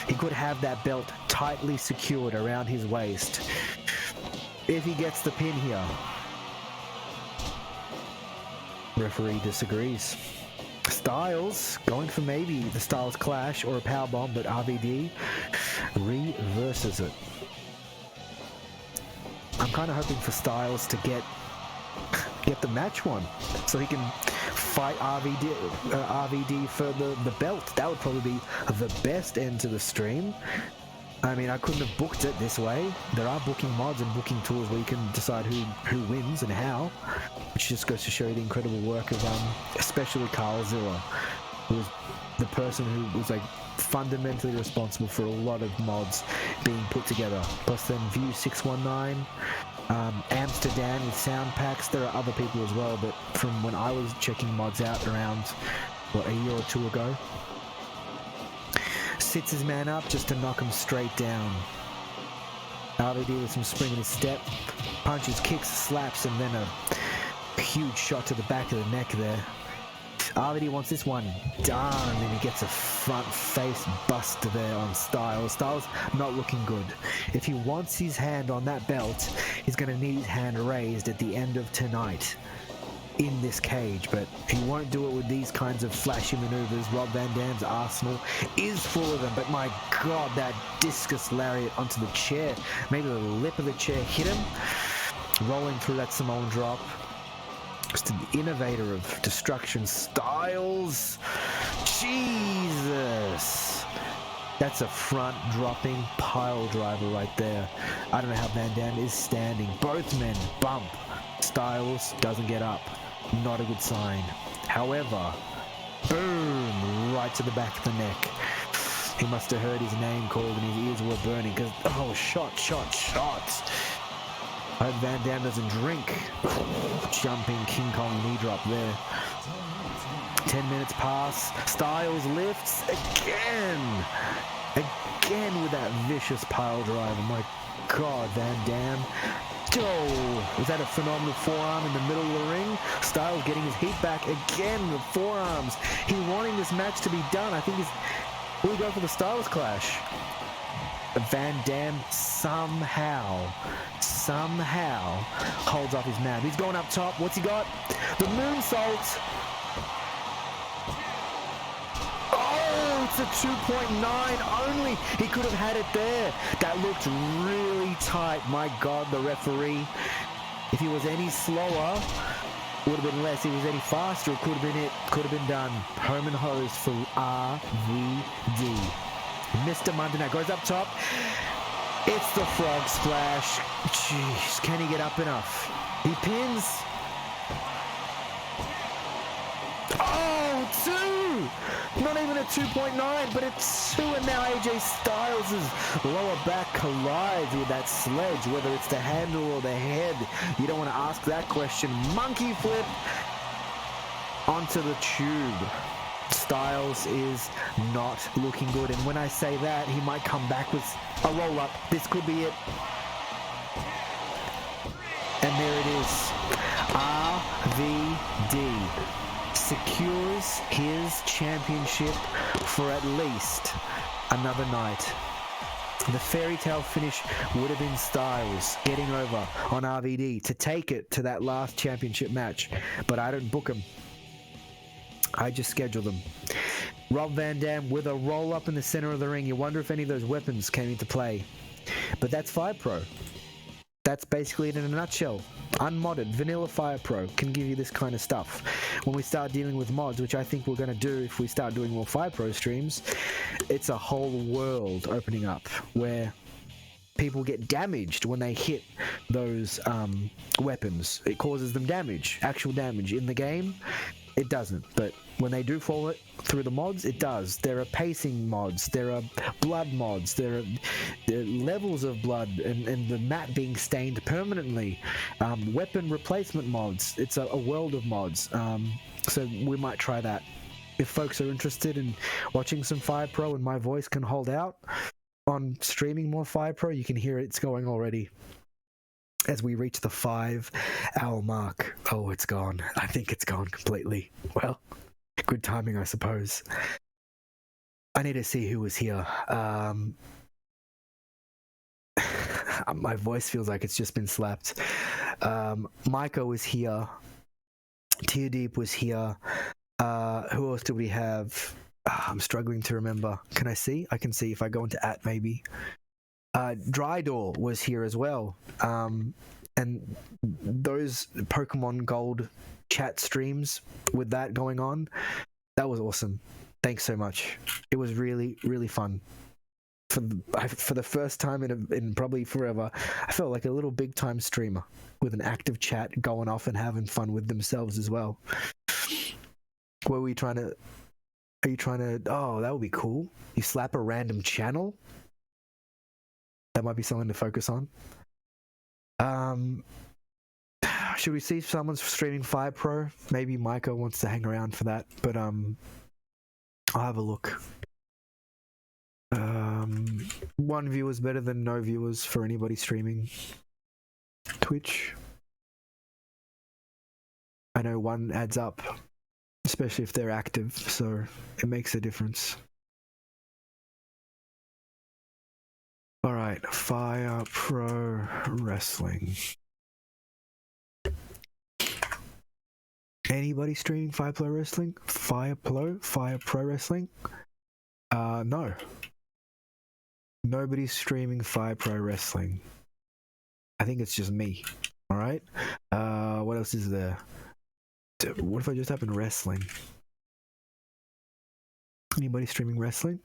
He could have that belt tightly secured around his waist. If he gets the pin here. Referee disagrees. Styles going for maybe the Styles Clash or a powerbomb, but RVD reverses it. I'm kind of hoping for Styles to get the match won, so he can fight RVD for the belt. That would probably be the best end to the stream. I mean, I couldn't have booked it this way. There are booking mods and booking tools where you can decide who wins and how, which just goes to show you the incredible work of especially Carl Zilla, who was the person who was like fundamentally responsible for a lot of mods being put together. Plus then View 619, Amsterdam with sound packs. There are other people as well, but from when I was checking mods out around a year or two ago, sits his man up just to knock him straight down. RVD with some spring in his step, punches, kicks, slaps, and then a huge shot to the back of the neck there. RVD wants this one done, and he gets a front face buster there on Styles. Styles not looking good. If he wants his hand on that belt, he's going to need his hand raised at the end of tonight in this cage, but he won't do it with these kinds of flashy maneuvers. Rob Van Dam's arsenal is full of them, but my god, that discus lariat onto the chair, maybe the lip of the chair hit him, rolling through that Samoan drop. Just an innovator of destruction. Styles, Jesus, that's a front dropping pile driver right there. I don't know how Van Dam is standing. Both men bump. Styles doesn't get up. Not a good sign. However, boom, right to the back of the neck. He must have heard his name called and his ears were burning because, oh, shot. I hope Van Dam doesn't drink. Jumping King Kong knee drop there. 10 minutes pass. Styles lifts again. Again with that vicious pile driver. My god, Van Dam. Oh, was that a phenomenal forearm in the middle of the ring? Styles getting his heat back again with forearms. He's wanting this match to be done. I think will he go for the Styles Clash? Van Dam somehow holds off his man. He's going up top. What's he got? The moonsault. Oh, it's a 2.9 only. He could have had it there. That looked really tight. My god, the referee. If he was any slower, would have been less. If he was any faster, it could have been it. Could have been done. Home and hose for RVD. Mr. Monday Night goes up top. It's the frog splash. Jeez, can he get up enough? He pins. Oh, 2! Not even a 2.9, but it's 2, and now AJ Styles' lower back collides with that sledge, whether it's the handle or the head. You don't want to ask that question. Monkey flip onto the tube. Styles is not looking good, and when I say that, he might come back with a roll-up. This could be it. this. RVD secures his championship for at least another night. The fairy tale finish would have been Styles getting over on RVD to take it to that last championship match, but I don't book him. I just schedule them. Rob Van Dam with a roll up in the center of the ring. You wonder if any of those weapons came into play. But that's Fire Pro. That's basically it in a nutshell. Unmodded, vanilla Fire Pro can give you this kind of stuff. When we start dealing with mods, which I think we're going to do if we start doing more Fire Pro streams, it's a whole world opening up where people get damaged when they hit those weapons. It causes them damage, actual damage. In the game, it doesn't, but when they do fall it through the mods, it does. There are pacing mods, there are blood mods, there are levels of blood and the map being stained permanently, weapon replacement mods. It's a world of mods, so we might try that. If folks are interested in watching some Fire Pro and my voice can hold out on streaming more Fire Pro, you can hear it's going already. As we reach the 5-hour mark. Oh, it's gone. I think it's gone completely. Well, good timing, I suppose. I need to see who was here. My voice feels like it's just been slapped. Micah was here. Tear Deep was here. Who else do we have? I'm struggling to remember. Can I see? I can see if I go into @ maybe. Drydoor was here as well, and those Pokemon Gold chat streams with that going on, that was awesome. Thanks so much. It was really, really fun. For the first time in probably forever, I felt like a little big time streamer with an active chat going off and having fun with themselves as well. Are you trying to? Oh, that would be cool. You slap a random channel. That might be something to focus on. Should we see if someone's streaming Fire Pro? Maybe Micah wants to hang around for that, but I'll have a look. 1 viewer's better than no viewers for anybody streaming Twitch. I know 1 adds up, especially if they're active, so it makes a difference. All right, Fire Pro Wrestling. Anybody streaming Fire Pro Wrestling? Fire Pro Wrestling? No. Nobody's streaming Fire Pro Wrestling. I think it's just me. All right. What else is there? What if I just type in wrestling? Anybody streaming wrestling?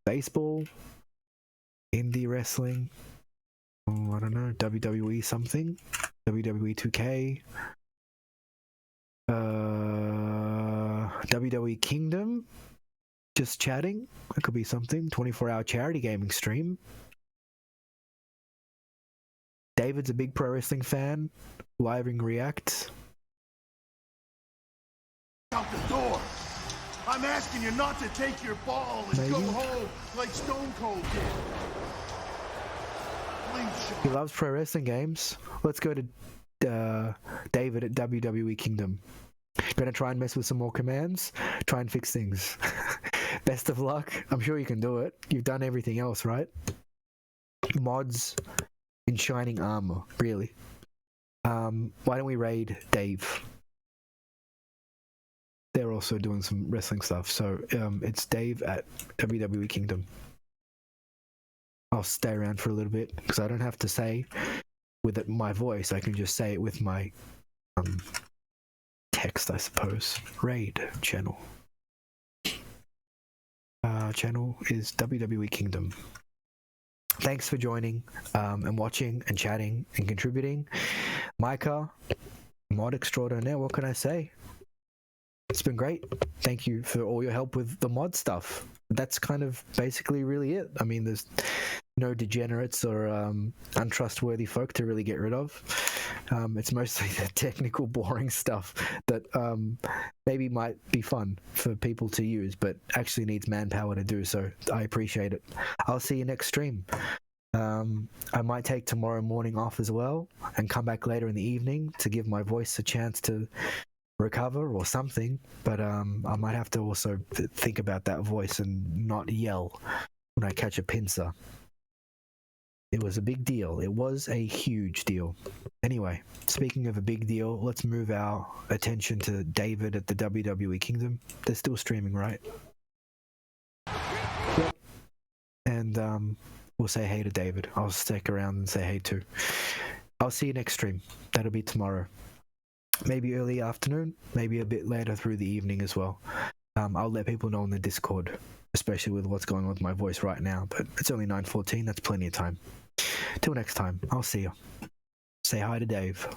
Baseball? Indie wrestling? Oh, I don't know. WWE something? WWE 2K? WWE Kingdom? Just chatting? That could be something. 24-hour charity gaming stream. David's a big pro wrestling fan. Living reacts. Out the door. I'm asking you not to take your ball and go home like Stone Cold did. Please. He loves pro wrestling games. Let's go to David at WWE Kingdom. Gonna try and mess with some more commands. Try and fix things. Best of luck. I'm sure you can do it. You've done everything else, right? Mods in shining armor, really. Why don't we raid Dave? They're also doing some wrestling stuff. So it's Dave at WWE Kingdom. I'll stay around for a little bit because I don't have to say with it my voice. I can just say it with my text, I suppose. Raid channel. Channel is WWE Kingdom. Thanks for joining and watching and chatting and contributing. Micah, mod extraordinaire, what can I say? It's been great. Thank you for all your help with the mod stuff. That's kind of basically really it. I mean, there's no degenerates or untrustworthy folk to really get rid of. It's mostly the technical, boring stuff that maybe might be fun for people to use, but actually needs manpower to do. So I appreciate it. I'll see you next stream. I might take tomorrow morning off as well and come back later in the evening to give my voice a chance to recover or something. But I might have to also think about that voice and not yell when I catch a pincer. It was a big deal. It was a huge deal. Anyway, speaking of a big deal, let's move our attention to David at the WWE Kingdom. They're still streaming, right? Yep. And we'll say hey to David. I'll stick around and say hey too. I'll see you next stream. That'll be tomorrow. Maybe early afternoon, maybe a bit later through the evening as well. I'll let people know in the Discord, especially with what's going on with my voice right now, but it's only 9:14, that's plenty of time. Till next time, I'll see you. Say hi to Dave.